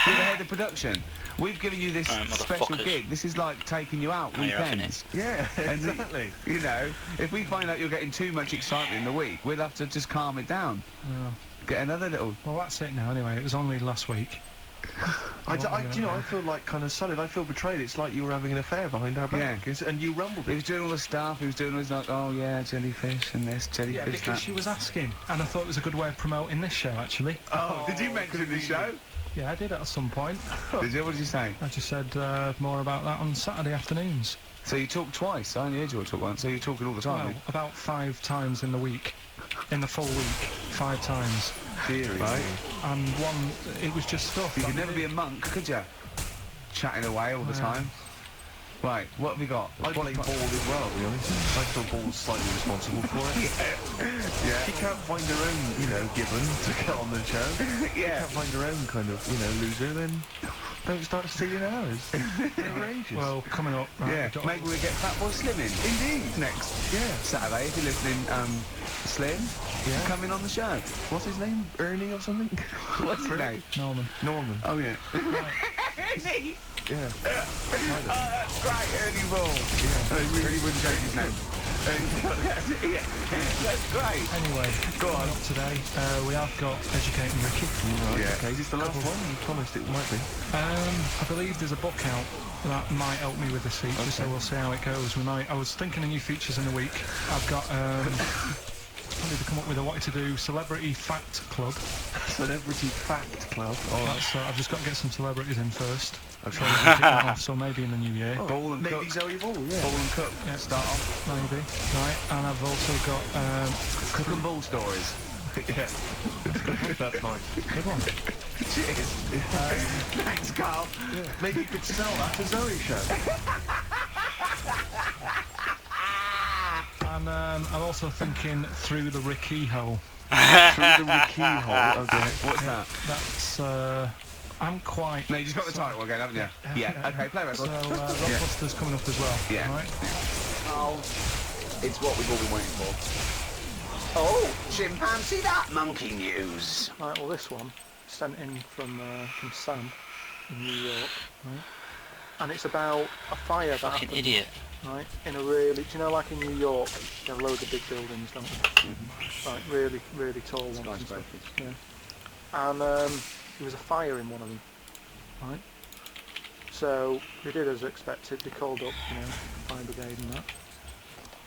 D: You're the head of production. We've given you this special
E: motherfuckers.
D: gig. This is like taking you out
E: Oh, you're having
D: weekends.
C: Yeah,
D: And
C: exactly.
D: You know, if we find out you're getting too much excitement in the week, we'll have to just calm it down.
B: Yeah.
D: Get another little...
B: Well, that's it now anyway. It was only last week.
C: Do you know, I feel like kind of solid. I feel betrayed. It's like you were having an affair behind our back.
D: Yeah.
C: And you rumbled
D: He
C: it.
D: was doing all the stuff, he was doing all his like, oh yeah, jellyfish and this,
B: Yeah,
D: jellyfish
B: because
D: that.
B: she was asking. And I thought it was a good way of promoting this show, actually.
D: Oh, did you mention the show?
B: Yeah, I did at some point.
D: Did you? What did you say?
B: I just said more about that on Saturday afternoons.
D: So you talked twice. I only heard you talk once. So you're talking all the time.
B: Well, about 5 times in the week. In the full week, 5 times.
C: Seriously.
D: Right.
B: And one, it was just stuff.
D: You
B: that
D: could never be a monk, could you? Chatting away all the
B: Yeah.
D: time. Right, what have we got?
C: I blame Ball as well, to be honest. I feel Ball's slightly responsible for it.
D: Yeah.
C: She can't find her own, gibbon to get on the show.
D: Yeah.
C: Can't find her own kind of, loser, then don't start stealing ours. Outrageous.
B: Well, coming up, right,
D: Yeah,
B: we've got-
D: maybe we get Fat Boy Slim in.
C: indeed.
D: Next
C: Yeah.
D: Saturday, if you're listening, Slim,
C: Yeah.
D: come in on the show.
C: What's his name? Ernie or something?
D: What's his name?
B: Norman.
C: Norman.
D: Oh yeah.
C: Yeah.
D: That's great, Ernie Ball. Yeah. I really wouldn't change his name. Yeah, that's great.
B: Anyway,
D: Go on.
B: coming up today, we have got Educating Ricky.
C: Right,
D: Yeah.
C: okay, is this the last one? You promised it might be.
B: I believe there's a book out that might help me with this feature, so we'll see how it goes. I was thinking of new features in the week. I've got I need to come up with. I wanted to do Celebrity Fact Club.
C: Celebrity Fact Club.
B: That's, I've just got to get some celebrities in first. I'm trying to kick that off, so maybe in the new year.
D: Ball and
C: Maybe
D: Cook.
C: Zoe Ball, yeah.
D: Ball and Cook.
B: Yeah.
D: Start off.
B: Maybe. Right, and I've also got
D: Cook and Ball stories.
C: Yeah. That's nice.
B: good one.
D: Cheers. Thanks, Carl.
C: Maybe you could sell that to Zoe's show.
B: And I'm also thinking Through the Ricky Hole.
C: Through the keyhole. Okay.
D: What's that?
B: That's I'm quite...
D: No, you just got the title again, haven't you? Yeah. Okay, play
B: So,
D: record.
B: Rockbuster's coming up as well.
D: Yeah.
B: Right?
D: Oh, it's what we've all been waiting for. Oh, chimpanzee that monkey news.
B: Right, well this one, sent in from Sam in New York, right? And it's about a fire that
E: Fucking
B: happened,
E: idiot.
B: right, in a really, do you know like in New York, you have loads of big buildings, don't you? Like really, really tall ones and stuff. Yeah. And there was a fire in one of them, right? So they did as expected, they called up, fire brigade and that.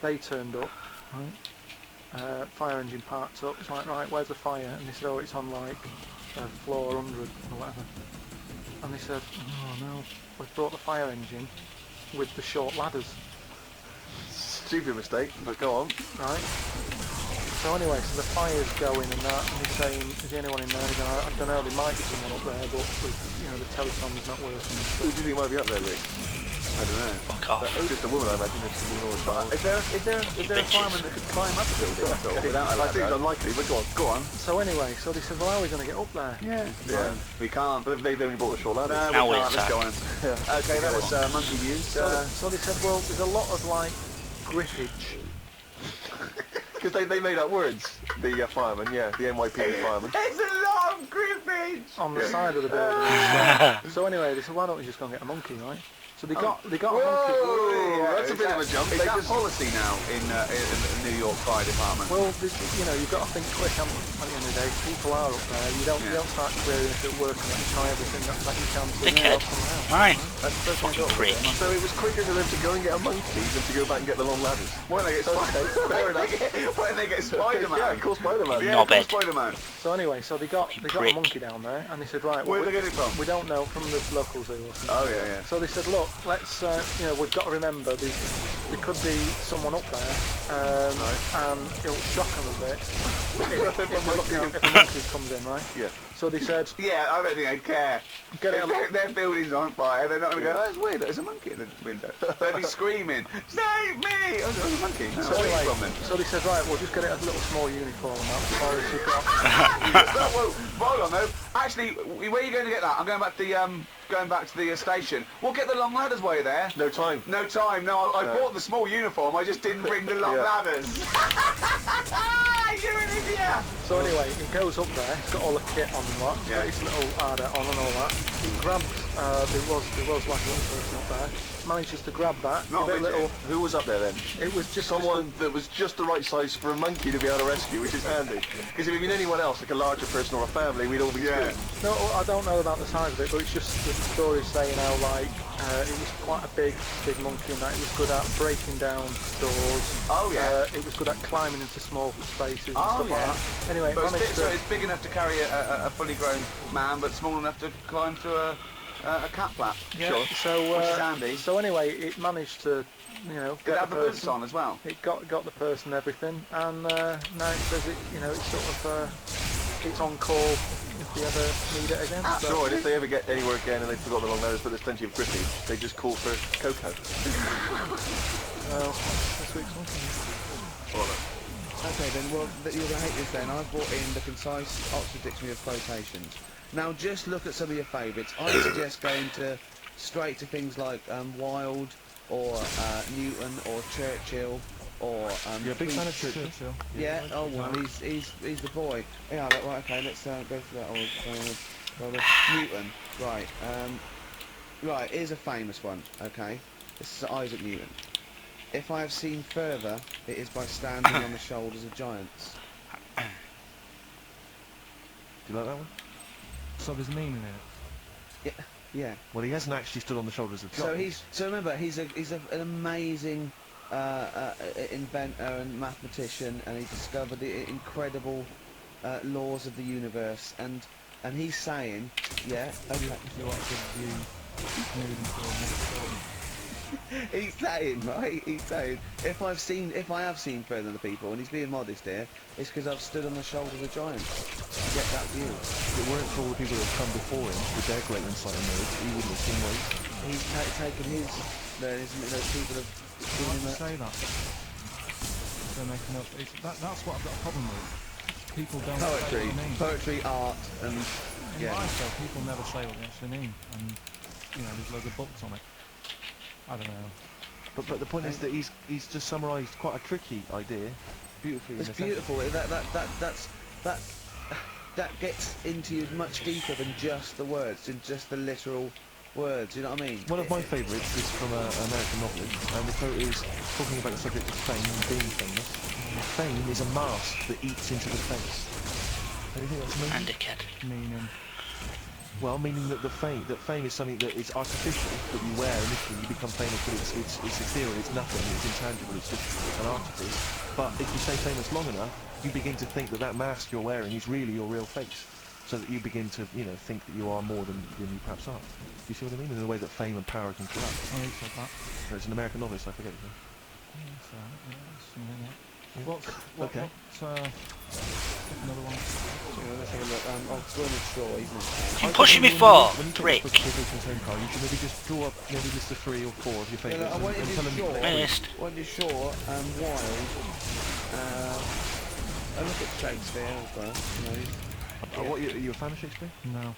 B: They turned up, right? Fire engine parked up, it's like, right, where's the fire? And they said, oh, it's on like floor 100 or whatever. And they said, oh no, we've brought the fire engine with the short ladders.
C: Stupid mistake, but go on.
B: Right? So anyway, so the fire's going and that, and he's saying, is there anyone in there? I don't know, there might be someone up there, but the telecom's not working.
C: Who do you think might be up there, Rick? I don't know.
E: Fuck off.
C: Just a woman, I imagine. Just a woman or a child. Is there a
E: bitches.
C: fireman that could climb up a building at all without a ladder? I think it's unlikely, but go on.
B: So anyway, so they said, well, how are we going to get up there?
C: Yeah. We can't. But they've only bought a short ladder.
E: Now
D: we
E: we're
D: can't. Let's go on.
C: Yeah.
D: Okay, that was monkey news.
B: So they said, well, there's a lot of like grippage.
C: Because they made up words. The firemen, yeah, the NYPD firemen.
D: There's a lot of grippage
B: On the side of the building. So anyway, they said, why don't we just go and get a monkey, right? So they got a monkey.
C: Whoa, that's a bit of a jump.
D: Is that policy now in the New York Fire Department?
B: Well, you've got to think quick. At the end of the day, people are up there. You don't start clearing if it works and try everything that you can to
E: Dickhead.
B: help someone out.
E: Right.
C: That's the first thing I
E: Fucking
C: got.
E: prick.
C: So it was quicker for them to go and get a monkey than to go back and get the long ladders.
D: Why don't they get Why don't they get Spider-Man?
C: Yeah, of course, Spider-Man.
D: Yeah,
E: Knobhead.
D: Spider-Man.
B: So anyway, so they got a
E: Prick.
B: monkey down there, and they said, right,
D: Where
B: well,
D: did they get it from?
B: we don't know, from the local zoo or something.
D: Oh yeah.
B: So they said, look, let's, we've got to remember there could be someone up there, and it'll shock them a bit if the monkey comes in, right?
C: Yeah.
B: So they said,
D: Yeah, I don't think they'd care.
B: Get it
D: If their building's on fire, they're not going to go, oh, it's weird, there's a monkey in the window. They'd be screaming, save me! Oh, there's a monkey. No,
B: so,
D: where are
B: anyway,
D: you from then?
B: so they said, right, we'll just get it as a little small uniform amount, as far as you've got.
D: Whoa, hold on though. Actually, where are you going to get that? I'm going back to the station. We'll get the long ladders while you're there.
C: No time.
D: No time. No, I bought the small uniform. I just didn't bring the long ladders. You're an idiot.
B: So anyway, he goes up there, he's got all the kit on and what,
D: Yeah.
B: got his little harder on and all that. He grabs, there was like a little person up there, manages to grab that,
D: Not
B: give it a
D: a
B: little,
C: Who was up there then?
B: it was just
C: Someone that was just the right size for a monkey to be able to rescue, which is handy. Because if it had been anyone else, like a larger person or a family, we'd all be screwed.
B: No, I don't know about the size of it, but it's just the story saying how like it was quite a big monkey and that it was good at breaking down doors.
D: Oh yeah.
B: It was good at climbing into small spaces and
D: Oh,
B: stuff
D: yeah.
B: like that. Anyway,
D: But
B: managed
D: so
B: to,
D: it's big enough to carry a fully grown man, but small enough to climb through a cat flap.
B: yeah,
D: Sure.
B: so
D: Which is handy.
B: so anyway, it managed to
D: Did it
B: get
D: have
B: the
D: the boots
B: person.
D: on as well?
B: It got the person and everything, and now it says it, it's sort of it's on call if they ever need it again.
C: Sure,
B: So,
C: and if they ever get anywhere again and they forgot the long ladders, but there's plenty of grippage, they just call for Coco.
B: well, this week's one.
A: Okay then, well, you're going to hate this then. I've brought in the concise Oxford Dictionary of Quotations. Now just look at some of your favourites. I suggest going straight to things like Wilde, or Newton, or Churchill, or...
B: You're a big fan of Churchill?
A: Yeah, oh well, he's the boy. Yeah, right, okay, let's go for that. Newton, right. Right, here's a famous one, okay? This is Isaac Newton. If I have seen further, it is by standing on the shoulders of giants.
C: Do you like that one?
B: So there's meaning in it.
A: Yeah.
C: Well, he hasn't actually stood on the shoulders of
A: So
C: giants.
A: remember, he's an amazing inventor and mathematician, and he discovered the incredible laws of the universe. And he's saying, yeah, okay.
B: If you like to view moving forward.
A: He's saying, right? He's saying, if I have seen further than the people, and he's being modest here, it's because I've stood on the shoulders of giants to get that view.
C: If it weren't for all the people that have come before him with their great insight and knowledge, he wouldn't have seen those.
A: He's taken his, those people have given him a...
B: say that. They're making up. That's what I've got a problem with. People don't say what I mean.
A: Poetry, art, and
B: in
C: Yeah.
B: life though, people never say what they actually mean, and you know, there's loads of books on it. I don't know.
C: But the point is that he's just summarised quite a tricky idea beautifully.
D: It's
C: in a sentence.
D: beautiful. That gets into you much deeper than just the words, than just the literal words. You know what I mean?
C: One of my favourites is from an American novelist, and the quote is talking about the subject of fame and being famous. Fame is a mask that eats into the face. Do you think that's amazing?
E: And a cat.
B: Meaning,
C: Well, meaning that fame is something that is artificial, that you wear initially, you become famous, but it's ethereal, it's nothing, it's intangible, it's just an artifice. But if you stay famous long enough, you begin to think that mask you're wearing is really your real face. So that you begin to, think that you are more than you perhaps are. Do you see what I mean? In the way that fame and power can corrupt.
B: I think said that.
C: It's an American novelist, I forget his name.
B: Yeah, so, yeah, something like that.
C: Okay.
B: Another one?
D: Let's have a look. Bernard Shaw, isn't it?
E: You pushing me for,
C: When you
E: Rick?
C: take this book to Carl, you should maybe just draw up maybe a list of 3 or 4 of your favourites
D: I
C: and
D: wanted
C: tell them.
D: Shaw.
E: Finished.
D: Wanted Shaw, Wilde. I look at Shakespeare as well.
C: What, are you a fan of Shakespeare?
B: No.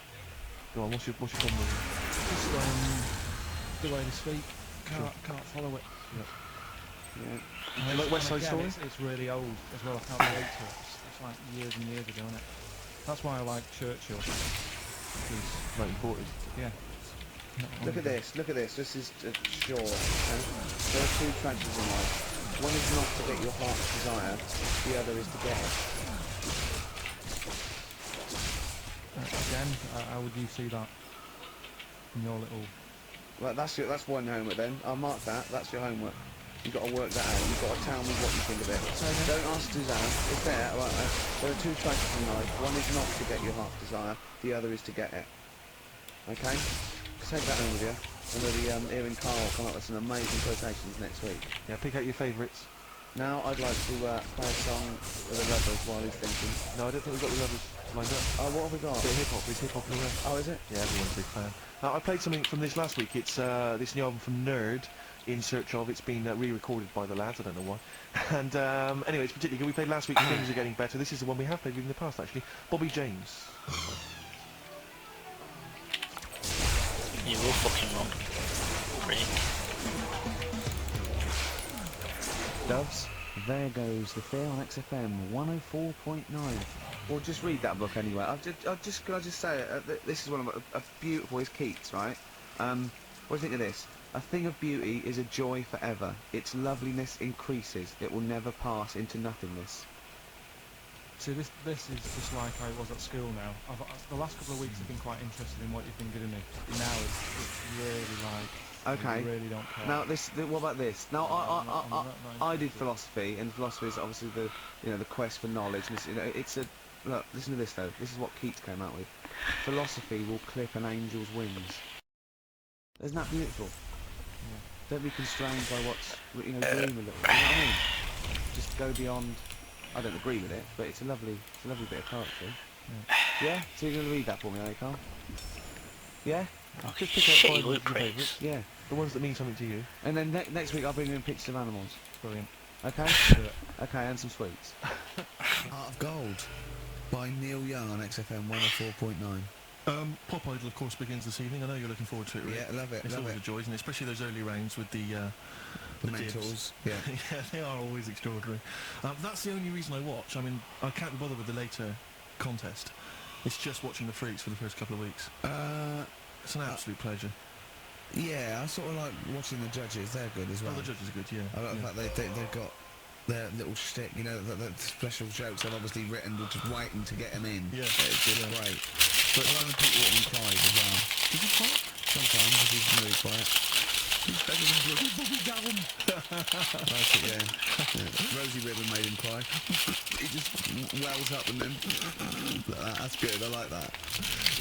C: Go on, what's your problem with it?
B: Just the way they speak. Can't follow it.
D: Yeah.
C: Like West Side Story?
B: It's really old as well. I can't relate to it. It's like years and years ago, isn't it? That's why I like Churchill. Because,
C: 1940s.
B: yeah.
D: Look at this. This is Shaw. Okay? There are 2 tragedies in life. One is not to get your heart's desire. The other is to get it.
B: Again, how would you see that in your little...
D: Well, that's one homework then. I'll mark that. That's your homework. You've got to work that out. You've got to tell me what you think of it. Don't ask Suzanne. It's there. Right, there are 2 tragedies in life. One is not to get your heart's desire. The other is to get it. Okay? Take that home with you. And we'll be hearing Carl come up with some amazing quotations next week.
C: Yeah, pick out your favourites.
D: Now I'd like to play a song with the Lovers while he's thinking.
C: No, I don't think we've got the others lined up.
D: Oh, what have we got?
C: Bit of hip-hop, is hip-hop in there?
D: Oh, is it?
C: Yeah, everyone's a big fan. I played something from this last week. It's this new album from Nerd, In Search Of. It's been re-recorded by the lads, I don't know why. And anyway, it's particularly good. We played last week, Things Are Getting Better. This is the one we have played in the past, actually. Bobby James.
E: You're all fucking wrong. Rick.
D: Doves, there goes the fair on XFM 104.9. Well, just read that book anyway. Can I just say, this is one of a beautiful, is Keats, right? What do you think of this? A thing of beauty is a joy forever. Its loveliness increases. It will never pass into nothingness.
B: See, this is just like I was at school now. The last couple of weeks I've been quite interested in what you've been giving me. Now it's really like...
D: Okay.
B: I really don't care.
D: Now what about this? Now I did philosophy, and philosophy is obviously the quest for knowledge. And it's look. Listen to this though. This is what Keats came out with. Philosophy will clip an angel's wings. Isn't that beautiful?
B: Yeah.
D: Don't be constrained by what's dream a little. You know what I mean? Just go beyond. I don't agree with it, but it's a lovely bit of poetry. Yeah. So you're gonna read that for me, are you, Carl? Yeah.
E: Okay,
C: Just pick out
E: shit,
C: 5
E: you
C: of
E: look
C: your
E: pricks.
C: favourites.
D: Yeah.
C: The ones that mean something to you.
D: And then next week I'll bring you in pictures of animals.
B: Brilliant.
D: Okay.
B: Do it.
D: Okay, and some sweets.
A: Heart of Gold by Neil Young on XFM 104.9.
F: Pop Idol, of course, begins this evening. I know you're looking forward to it, Rick.
A: Yeah, I love it.
F: It's
A: Love
F: always
A: it.
F: a joy, and especially those early rounds with the
A: The
F: dibs.
A: mentors. Yeah.
F: Yeah, they are always extraordinary. That's the only reason I watch. I mean, I can't be bothered with the later contest. It's just watching the freaks for the first couple of weeks. It's an absolute pleasure.
A: Yeah, I sort of like watching the judges. They're good as well.
F: Oh, the judges are good, yeah.
A: I like
F: yeah.
A: the fact they've got their little shtick, the special jokes they've obviously written, but just waiting to get them in.
F: Yeah.
A: It's just
F: Yeah.
A: great. But I like when Pete Waterman cries as well.
F: Did you cry?
A: Sometimes if he's really quiet. He's better than Bobby Gavin. That's it, yeah. Rosie Ribbon made him cry. He just wells up and then that's good. I like that.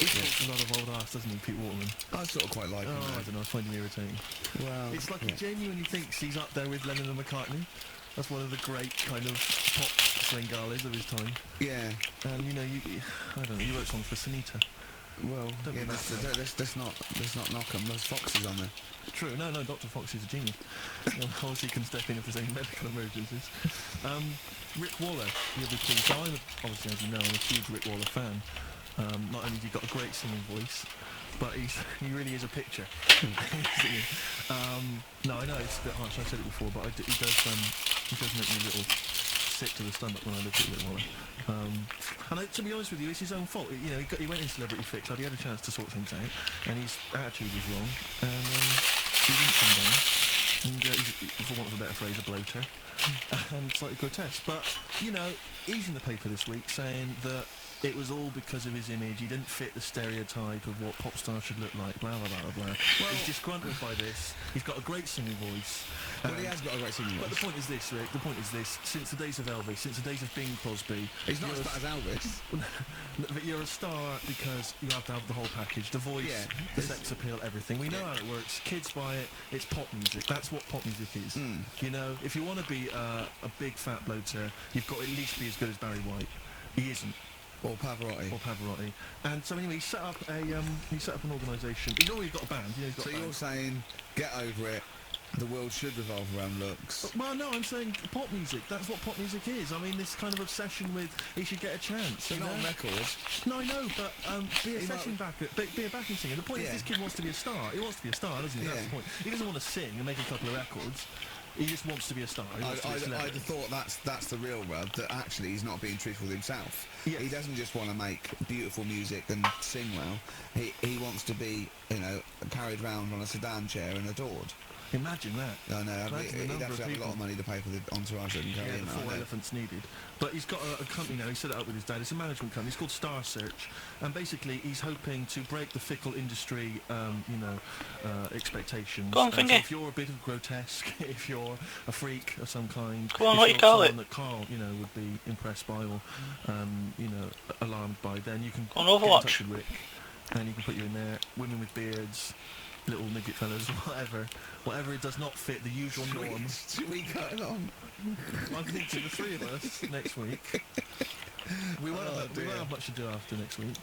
F: He talks a lot of old ass, doesn't he, Pete Waterman?
A: I sort of quite like him.
F: Oh, I
A: though.
F: don't know, I find him irritating.
A: Well,
F: It's like
A: yeah.
F: he genuinely thinks he's up there with Lennon and McCartney. That's one of the great kind of pop Svengalis of his time.
A: Yeah.
F: And I don't know, you wrote songs for Sunita.
A: Well,
F: Don't
A: yeah,
F: be mad.
A: let's not knock him. There's foxes on there.
F: True, no, Dr. Fox is a genius. Obviously can step in if there's any medical emergencies. Rick Waller, you'll be pleased. So I'm, obviously, as you know, I'm a huge Rick Waller fan. Not only has he got a great singing voice, but he really is a picture. No, I know it's a bit harsh. I said it before, but he does make me a little sick to the stomach when I look at it. And to be honest with you, it's his own fault. You know, he went in Celebrity Fix. He had a chance to sort things out, and his attitude was wrong, and he didn't come down. And he's, for want of a better phrase, a bloater, and slightly grotesque. But you know, he's in the paper this week saying that it was all because of his image. He didn't fit the stereotype of what pop stars should look like. Blah blah blah blah. Well, he's disgruntled by this. He's got a great singing voice.
A: Well, he has got a great singing voice.
F: But the point is this, Rick. The point is this. Since the days of Elvis, since the days of Bing Crosby,
A: He's not as bad as Elvis.
F: but you're a star because you have to have the whole package. The voice, the sex appeal, everything. We know how it works. Kids buy it. It's pop music. That's what pop music is. You know, if you want to be a big fat bloater, you've got to at least be as good as Barry White. He isn't.
A: Or Pavarotti.
F: And so anyway, he set up an organisation. He's already got a band. You know, he's got
A: So
F: a band.
A: you're saying, get over it. The world should revolve around looks.
F: Well, no, I'm saying pop music. That's what pop music is. I mean, this kind of obsession with he should get a chance.
A: He's
F: you
A: not
F: know?
A: on records.
F: No, I know, but be a
A: He
F: session backer, be a backing singer. The point is,
A: Yeah.
F: this kid wants to be a star. He wants to be a star, doesn't he? That's
A: Yeah.
F: the point. He doesn't want to sing and make a couple of records. He just wants to be a star. He wants to be a
A: I'd
F: celebrity.
A: have thought that's the real rub, that actually he's not being truthful with himself.
F: Yes.
A: He doesn't just want to make beautiful music and sing well. He wants to be, you know, carried around on a sedan chair and adored.
F: Imagine that.
A: I know,
F: Imagine the
A: he'd
F: number
A: have to
F: of
A: have a lot
F: people.
A: of money to pay for the entourage that can carry
F: Yeah,
A: him.
F: the
A: I
F: 4
A: know.
F: elephants needed. But he's got a company now, he set it up with his dad, it's a management company, it's called Star Search, and basically he's hoping to break the fickle industry, expectations.
E: Go on,
F: So
E: Finger.
F: if you're a bit of grotesque, if you're a freak of some kind,
E: Go on,
F: if
E: what
F: you're
E: you call
F: someone
E: it?
F: that Carl, you know, would be impressed by or, alarmed by, then you can
E: On
F: get in
E: Overwatch.
F: touch with Rick, and he can put you in there, women with beards, little midget fellas, whatever it does not fit the usual norm.
A: Should we cut along?
F: I'm thinking the three of us next week. We won't have much to do after next week.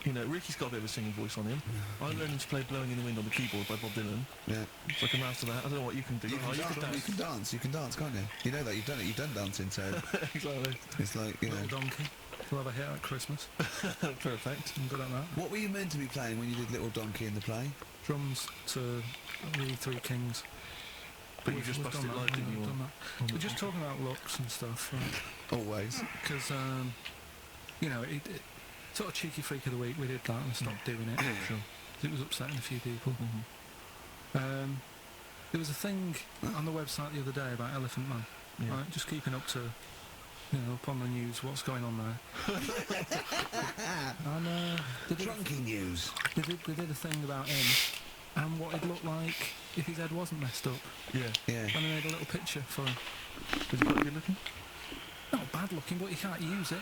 F: You know, Ricky's got a bit of a singing voice on him. I'm learning to play Blowing in the Wind on the keyboard by Bob Dylan.
A: Yeah.
F: So I can master that. I don't know what you can do.
A: You
F: Oh,
A: can dance, can't you? You know that, you've done it, you've done dancing, so
F: Exactly.
A: it's like, you know.
B: Little Donkey. We'll have a hit at Christmas.
F: Perfect.
B: I'm good at that.
A: What were you meant to be playing when you did Little Donkey in the play?
B: Drums to the Three Kings.
F: But you just busted live, didn't you?
B: We're just talking about looks and stuff, right?
A: Always.
B: Because, you know, it sort of cheeky freak of the week, we did that and stopped doing it.
F: Sure.
B: It was upsetting a few people. There was a thing on the website the other day about Elephant Man,
F: Yeah.
B: right? Just keeping up to, you know, upon the news, what's going on there. And
A: The drunky news.
B: they did a thing about him and what he'd look like if his head wasn't messed up.
F: Yeah.
A: Yeah.
B: And they made a little picture for him.
F: Is he quite good looking?
B: Not bad looking, but you can't use it.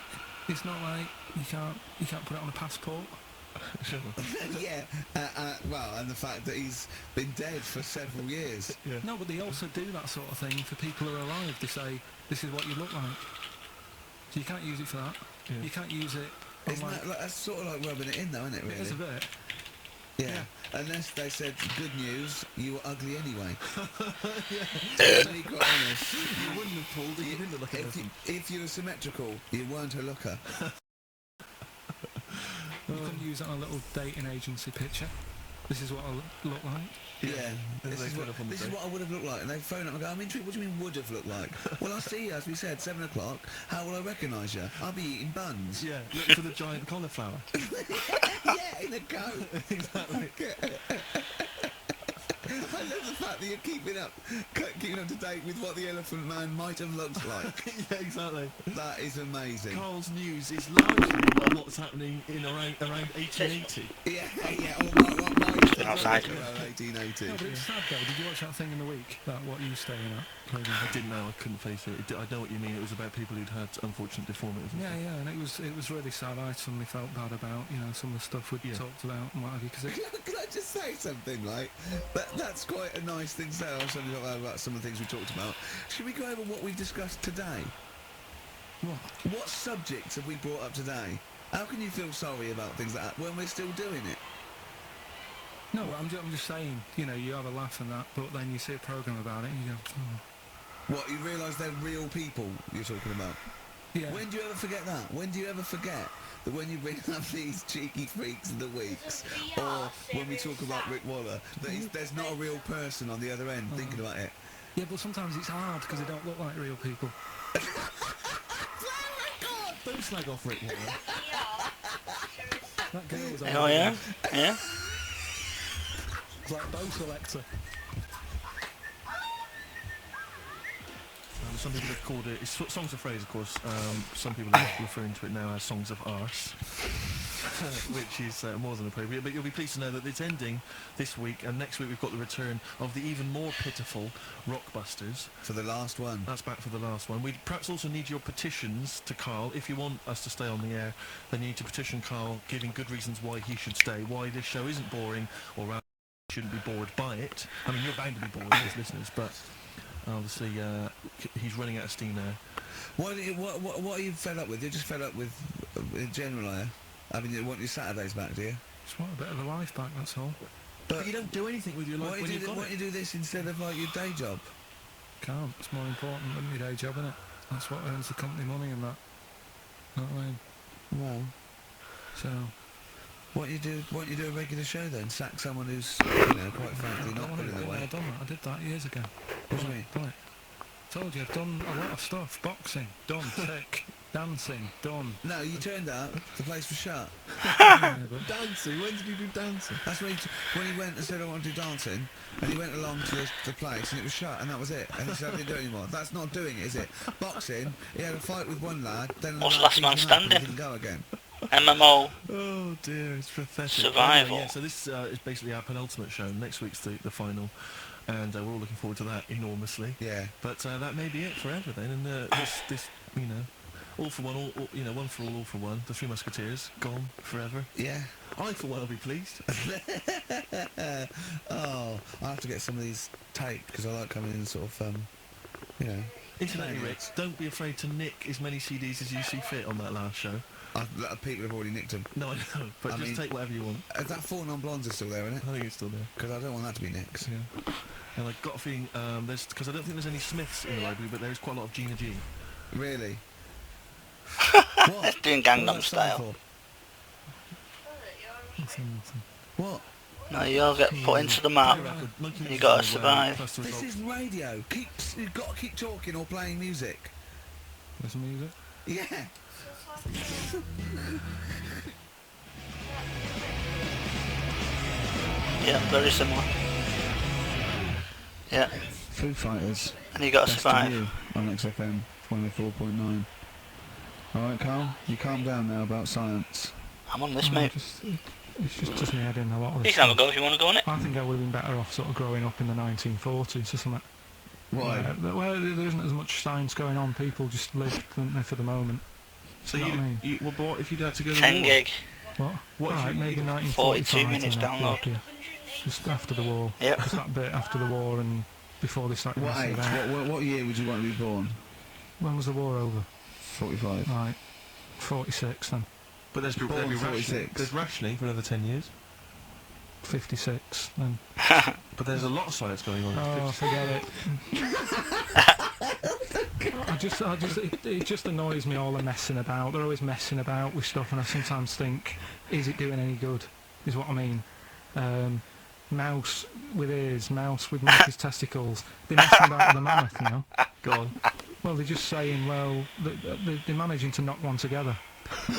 B: It's not like you can't put it on a passport.
F: Sure.
A: Yeah. Well, and the fact that he's been dead for several years.
F: Yeah.
B: No, but they also do that sort of thing for people who are alive. They say, this is what you look like. So you can't use it for that.
F: Yeah.
B: You can't use it on
A: Isn't
B: like...
A: that, like, that's sort of like rubbing it in though, isn't it,
B: It
A: really?
B: is a bit.
A: Yeah. Unless they said, good news, you were ugly anyway. To be quite honest.
F: You wouldn't have pulled it. You didn't look like an elephant.
A: If you were symmetrical, you weren't a looker.
B: You couldn't use it on a little dating agency picture. This is what I look like.
A: Yeah.
F: And
A: This
F: they
A: is
F: put
A: what,
F: it up on the
A: this is
F: day.
A: what I would have looked like. And they phone up and go, I'm intrigued, what do you mean would have looked like? Well, I'll see you, as we said, 7 o'clock. How will I recognise you? I'll be eating buns.
F: Yeah, look for the giant cauliflower.
A: Yeah, in a coat.
F: Exactly.
A: I love the fact that you're keeping up to date with what the Elephant Man might have looked like.
F: Yeah, exactly.
A: That is amazing.
F: Carl's news is largely on what's happening in around 1880.
A: Yeah, or my
E: Outside.
A: 1880.
B: No, but it's sad though. Did you watch that thing in the week? That what you staying at?
F: I didn't know. I couldn't face it. I know what you mean. It was about people who'd had unfortunate deformities. and
B: Yeah,
F: stuff.
B: yeah, and it was really sad. I suddenly felt bad about, you know, some of the stuff we'd
F: Yeah.
B: talked about and what have you, because
A: Can I just say something, like, that's quite a nice thing to say. I was talking about some of the things we talked about. Should we go over what we've discussed today? What subjects have we brought up today? How can you feel sorry about things like that when we're still doing it?
B: no, I'm just saying, you know, you have a laugh and that, but then you see a programme about it and you go, oh.
A: What, you realise they're real people you're talking about?
B: Yeah.
A: When do you ever forget that? When do you ever forget that when you bring up these cheeky freaks of the weeks, or when we talk about Rick Waller, that there's not a real person on the other end thinking about it?
B: Yeah, but sometimes it's hard because they don't look like real people.
F: Don't slag off Rick Waller.
B: That girl was
E: Oh yeah? Yeah?
B: It's like bow selector.
F: Some people have called it, it's Songs of Phrase, of course. Some people are referring to it now as Songs of Arse, which is more than appropriate. But you'll be pleased to know that it's ending this week, and next week we've got the return of the even more pitiful Rockbusters.
A: For the last one.
F: That's back for the last one. We perhaps also need your petitions to Carl. If you want us to stay on the air, then you need to petition Carl, giving good reasons why he should stay, why this show isn't boring, or rather shouldn't be bored by it. I mean, you're bound to be bored as listeners, but obviously he's running out of steam now.
A: What are you fed up with? You're just fed up with, in general, are you? I mean, you want your Saturdays back, do you?
B: Just want a bit of the life back, that's all.
F: But you don't do anything with your life when you've got
A: Why
F: it.
A: don't you do this instead of like your day job?
B: Can't. It's more important than your day job, isn't it? That's what earns the company money and that. Know what I mean?
A: Well,
B: So,
A: what you do a regular show then? Sack someone who's, quite frankly, not
B: I've
A: put in the way.
B: done that. I did that years ago.
A: What do you mean?
B: Right. Told you, I've done a lot of stuff. Boxing, done. Tick. Dancing, done.
A: No, you turned up, the place was shut.
B: Yeah, but
F: Dancing? When did you do dancing?
A: That's when he went and said, I want to do dancing, and he went along to the place, and it was shut, and that was it. And he said, I didn't do it anymore. That's not doing it, is it? Boxing, he had a fight with one lad, then
E: What's
A: the
E: last man
A: beat him up and he
E: standing?
A: didn't go again.
E: MMO.
F: Oh dear, it's pathetic.
E: Survival.
F: Yeah, so this is basically our penultimate show. Next week's the final, and we're all looking forward to that enormously.
A: Yeah.
F: But that may be it forever then, and this all for one, one for all for one. The Three Musketeers gone forever.
A: Yeah.
F: I for one will be pleased.
A: Oh, I'll have to get some of these taped, because I like coming in sort of,
F: Incidentally,
A: playing
F: Rick, don't be afraid to nick as many CDs as you see fit on that last show.
A: People have already nicked them.
F: No, I know, but
A: I
F: just
A: mean-
F: take whatever you want.
A: Is that 4 non-blondes are still there, isn't it?
F: I think it's still there.
A: Because I don't want that to be nicked.
F: Yeah. And I've got a feeling because I don't think there's any Smiths in the library, but there is quite a lot of Gina G.
A: Really?
E: Doing
A: What
E: Gangnam
A: was that
E: Style.
A: for?
B: nothing.
A: What?
E: No, you'll get put into the map. You gotta survive.
A: This is radio. You've got to keep talking or playing music.
B: There's some music.
A: Yeah.
E: Yeah, very similar. Yeah,
D: Foo Fighters.
E: and you gotta
D: Best of
E: survive.
D: You on XFM 104.9. Alright, Carl, you calm down now about science.
E: I'm on this, mate.
B: It's just me head in a lot of
E: You
B: this
E: can have a
B: stuff.
E: go if you want to go on it.
B: I think I would have been better off sort of growing up in the 1940s or something.
A: Why?
B: Where there isn't as much science going on, people just live, don't they, for the moment.
F: So
B: You know what I mean?
F: well, but what if you'd had to go to
E: 10
F: war?
E: gig.
B: What?
F: What if
B: Right,
F: you-
B: maybe
E: 42
B: 1945
E: minutes
B: and then
E: download.
B: Tokyo. Just after the war.
E: Yep.
B: Just that bit after the war and before they started
A: What
B: messing
A: age?
B: about.
D: What year would you want to be born?
B: When was the war over?
D: 45.
B: Right. 46 then.
F: But there's
A: Born
F: rationing.
A: 46.
F: There's rationing for another 10 years.
B: 56 then.
F: But there's a lot of science going on.
B: Oh, forget it. It just annoys me all the messing about. They're always messing about with stuff, and I sometimes think, is it doing any good? Is what I mean. Mouse with ears, mouse with monkey's testicles. They're messing about with the mammoth, you know.
F: Go on.
B: Well, they're just saying, well, they're managing to knock one together. You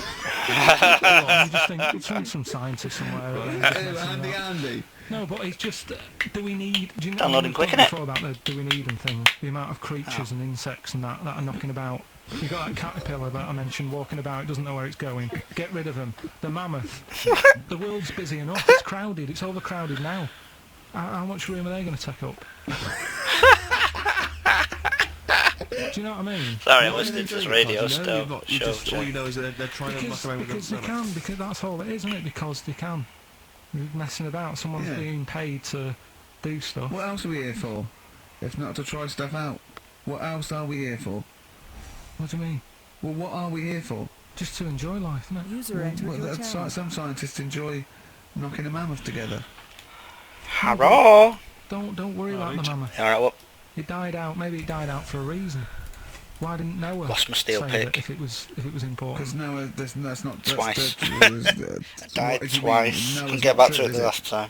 B: just think, it's some scientist somewhere.
A: Andy, Andy.
B: No, but it's just, do we need... Do you know
E: Downloading quick,
B: we've
E: innit?
B: talked before about the do we need and thing? The amount of creatures and insects and that are knocking about. You've got that caterpillar that I mentioned walking about, it doesn't know where it's going. Get rid of them. The mammoth. The world's busy enough. It's crowded. It's overcrowded now. How much room are they going to take up? Do you know what I mean?
E: Sorry, I'm listening to this radio show.
F: All you know is that they're trying to muck around with
B: Because they can, because that's all it is, isn't it? Because they can. You're messing about. Someone's
A: Yeah.
B: being paid to do stuff.
A: What else are we here for? If not to try stuff out. What else are we here for?
B: What do you mean?
A: Well, what are we here for?
B: Just to enjoy life, isn't it?
G: User entered your channel.
A: Some scientists enjoy knocking a mammoth together.
E: Hello.
B: Don't worry about the mammoth.
E: Alright, well,
B: It died out. Maybe it died out for a reason. Why didn't Noah
E: Lost my steel
B: say that
E: pick.
B: if it was important?
A: Because Noah, that's not...
E: Twice.
A: That's,
E: Died
A: what do you mean?
E: twice.
A: Noah's
E: Couldn't get
A: not
E: back
A: true,
E: to it
A: is
E: the last time.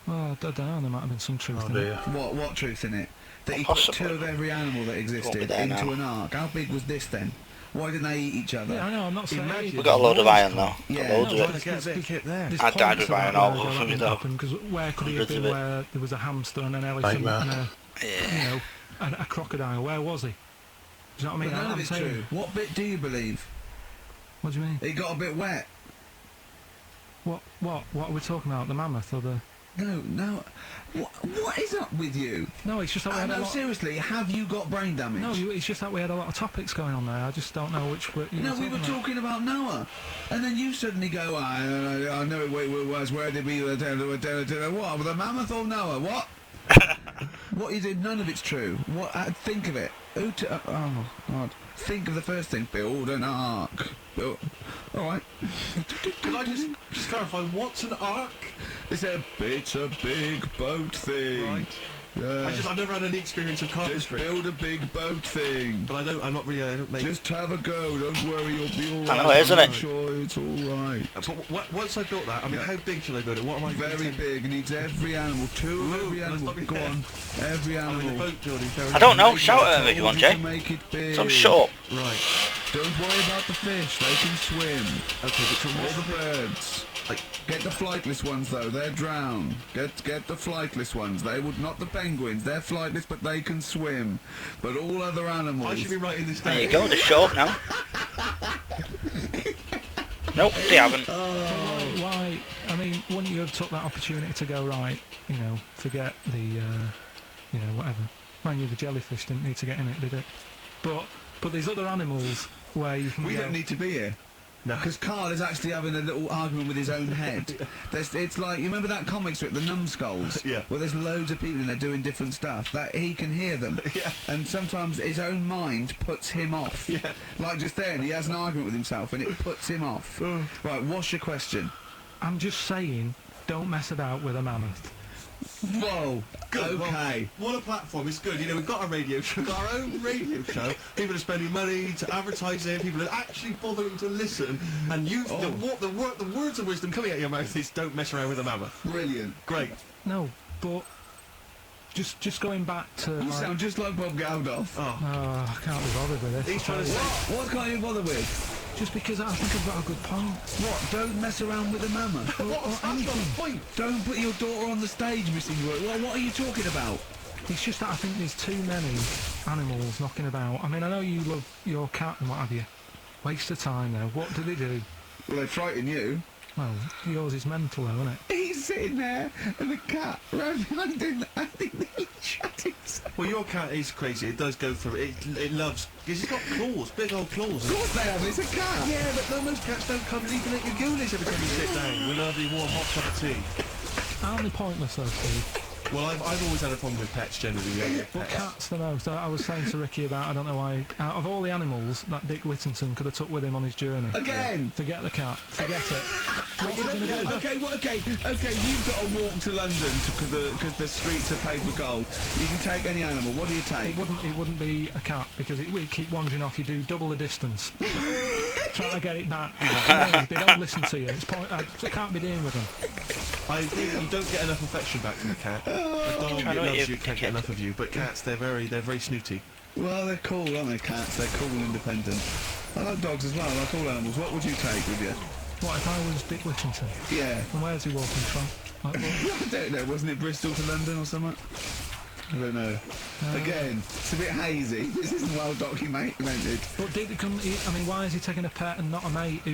B: Well, I don't know. There might have been some truth
F: Oh
B: in it.
F: dear.
A: What truth in it? That he
E: Possibly.
A: put 2 of every animal that
E: Won't be
A: existed
E: there
A: into
E: now.
A: an ark. How big was this then? Why didn't they eat each other?
B: Yeah, I know. I'm not saying.
C: Imagine-
E: We got a load of iron though.
A: Yeah.
E: Got loads
B: No,
E: of
B: but
E: it.
C: Get a bit of kit there.
B: There's
E: I died
B: points
E: with iron
B: about
E: all
B: where
E: over
B: that
E: me
B: would
E: though.
B: happen, 'cause where could he have
E: Hundreds of
B: been
E: it.
B: where there was a hamster and an elephant
F: Nightmare.
B: and
E: Yeah.
B: a crocodile? Where was he? Do you know what I mean?
A: But none
B: I'm
A: of it's
B: saying-
A: true. What bit do you believe?
B: What do you mean?
A: It got a bit wet.
B: What are we talking about? The mammoth or the?
A: No. What is up with you?
B: No, it's just that we had a
A: No,
B: lot.
A: seriously, have you got brain damage?
B: No, it's just that we had a lot of topics going on there. I just don't know which.
A: No, we were talking about Noah, and then you suddenly go, I know it was. Where did we? What? With the mammoth or Noah? What? What you did? None of it's true. What? Think of it. Oh God! Think of the first thing. Build an ark. All right.
F: Can I just clarify, what's an ark?
A: It's a big boat thing.
F: Right.
A: Yeah.
F: I've never had any experience of
A: Just
F: carpentry.
A: build a big boat thing.
F: But I'm not really, I don't make...
A: Just have a go. Don't worry, you'll be all right.
E: I know, isn't it?
A: I'm sure it's all right.
F: But once I built that, I mean, how big shall I build it? What am I...
A: Very big. Needs every animal. 2 of every
F: Ooh,
A: animal.
F: let's not be
A: Go
F: fair.
A: on. Every
F: I mean, the
A: animal.
F: boat building very...
E: I don't know.
A: Make
E: Shout
A: it-
E: at him if you want, Jay.
A: Make it big.
E: So shut up.
F: Right.
A: Don't worry about the fish. They can swim.
F: Okay, but so
A: All
F: what's
A: the
F: the...
A: birds.
F: Like,
A: Get the flightless ones though. They're drowned. Get the flightless ones. They would not the penguins. They're flightless, but they can swim. But all other animals.
F: I should be writing this down.
E: There you go. They're short now. Nope, they haven't.
B: Why? I mean, wouldn't you have took that opportunity to go right? You know, forget the, whatever. Mind you, the jellyfish didn't need to get in it, did it? But there's other animals where you can.
A: We
B: go,
A: don't need to be here.
F: No.
A: Because Carl is actually having a little argument with his own head. It's like, you remember that comic strip, The Numbskulls?
F: Yeah.
A: Where there's loads of people in there doing different stuff. That he can hear them.
F: Yeah.
A: And sometimes his own mind puts him off.
F: Yeah.
A: Like just then, he has an argument with himself and it puts him off. Right, what's your question?
B: I'm just saying, don't mess about with a mammoth.
A: Whoa.
F: Good,
A: Okay.
F: well, what a platform, it's good. You know, we've got a radio show, we've got our own radio show. People are spending money to advertise it, people are actually bothering to listen. And the words of wisdom coming out of your mouth is don't mess around with a mammoth.
A: Brilliant.
F: Great.
B: No, but just going back to.
A: You
B: Like,
A: sound just like Bob Geldof.
F: Oh,
B: oh, I can't be bothered with this.
F: he's trying to say...
A: What can't you bother with?
B: Just because I think I've got a good point.
A: What? Don't mess around with a mammoth.
F: That's not the point.
A: Don't put your daughter on the stage, Missing Word. What are you talking about?
B: It's just that I think there's too many animals knocking about. I mean, I know you love your cat and what have you. Waste of time though. What do they do?
A: Well, they frighten you.
B: Well, yours is mental though, isn't it?
A: He's sitting there and the cat ran behind him and he shut himself.
F: Well, your cat is crazy. It does go through it. It loves... Because it's got claws, big old claws.
A: Of course they have, it's a cat.
F: Yeah, but no, most cats don't come leaping at your ghoulies every time you sit down with a lovely warm hot cup of tea.
B: Aren't they pointless though, Steve?
F: Well, I've always had a problem with pets generally. Yeah,
B: But
F: pets.
B: cats the most. I was saying to Ricky about, I don't know why, out of all the animals that Dick Whittington could have took with him on his journey.
A: Again.
B: Forget the cat. Forget it. What you gonna do?
A: Okay, you've got to walk to London because the streets are paved with gold. You can take any animal. What do you take?
B: It wouldn't be a cat because it would keep wandering off. You do double the distance. Trying to get it back. No, they don't listen to you. I can't be dealing with them.
F: I think you don't get enough affection back from a cat. A dog
E: Trying to
F: loves
E: eat
F: you,
E: your
F: can't get enough of you. But cats, they're very snooty.
A: Well, they're cool, aren't they, cats? They're cool and independent. I like dogs as well. I like all animals. What would you take with you?
B: What if I was Dick Whittington?
A: Yeah.
B: And where's he walking from? Like,
A: I don't know. Wasn't it Bristol to London or something? I don't know. Again, it's a bit hazy. This isn't well documented.
B: but Dick, I mean, why is he taking a pet and not a mate who...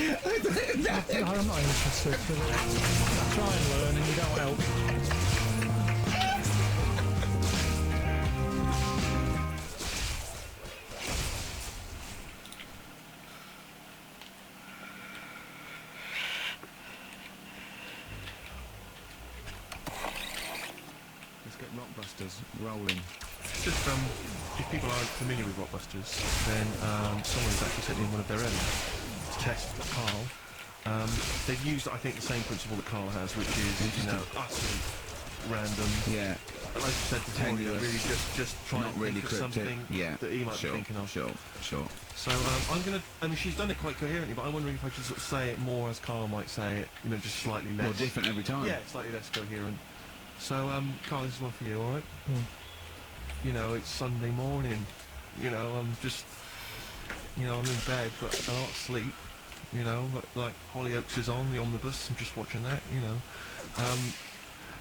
B: I'm not interested. I try and learn and you don't help.
F: Let's get Rockbusters rolling. Just if people aren't familiar with Rockbusters, then someone has actually sent in one of their own to test Carl. They've used, I think, the same principle that Carl has, which is, utterly
C: random.
A: Yeah.
C: Like I said before, you know,
A: Tenuous.
C: really just try
A: Not
C: and
A: really
C: think of
A: cryptic.
C: something
A: Yeah.
C: that he might
A: Sure.
C: be thinking of.
A: Sure.
C: So I'm gonna. I mean, she's done it quite coherently, but I'm wondering if I should sort of say it more as Carl might say it. You know, just slightly less.
A: More different every time.
C: Yeah, slightly less coherent. So Carl, this is one for you, all right? You know, it's Sunday morning. You know, I'm just. You know, I'm in bed, but I can't sleep. You know, like Hollyoaks is on the omnibus. I'm just watching that. You know,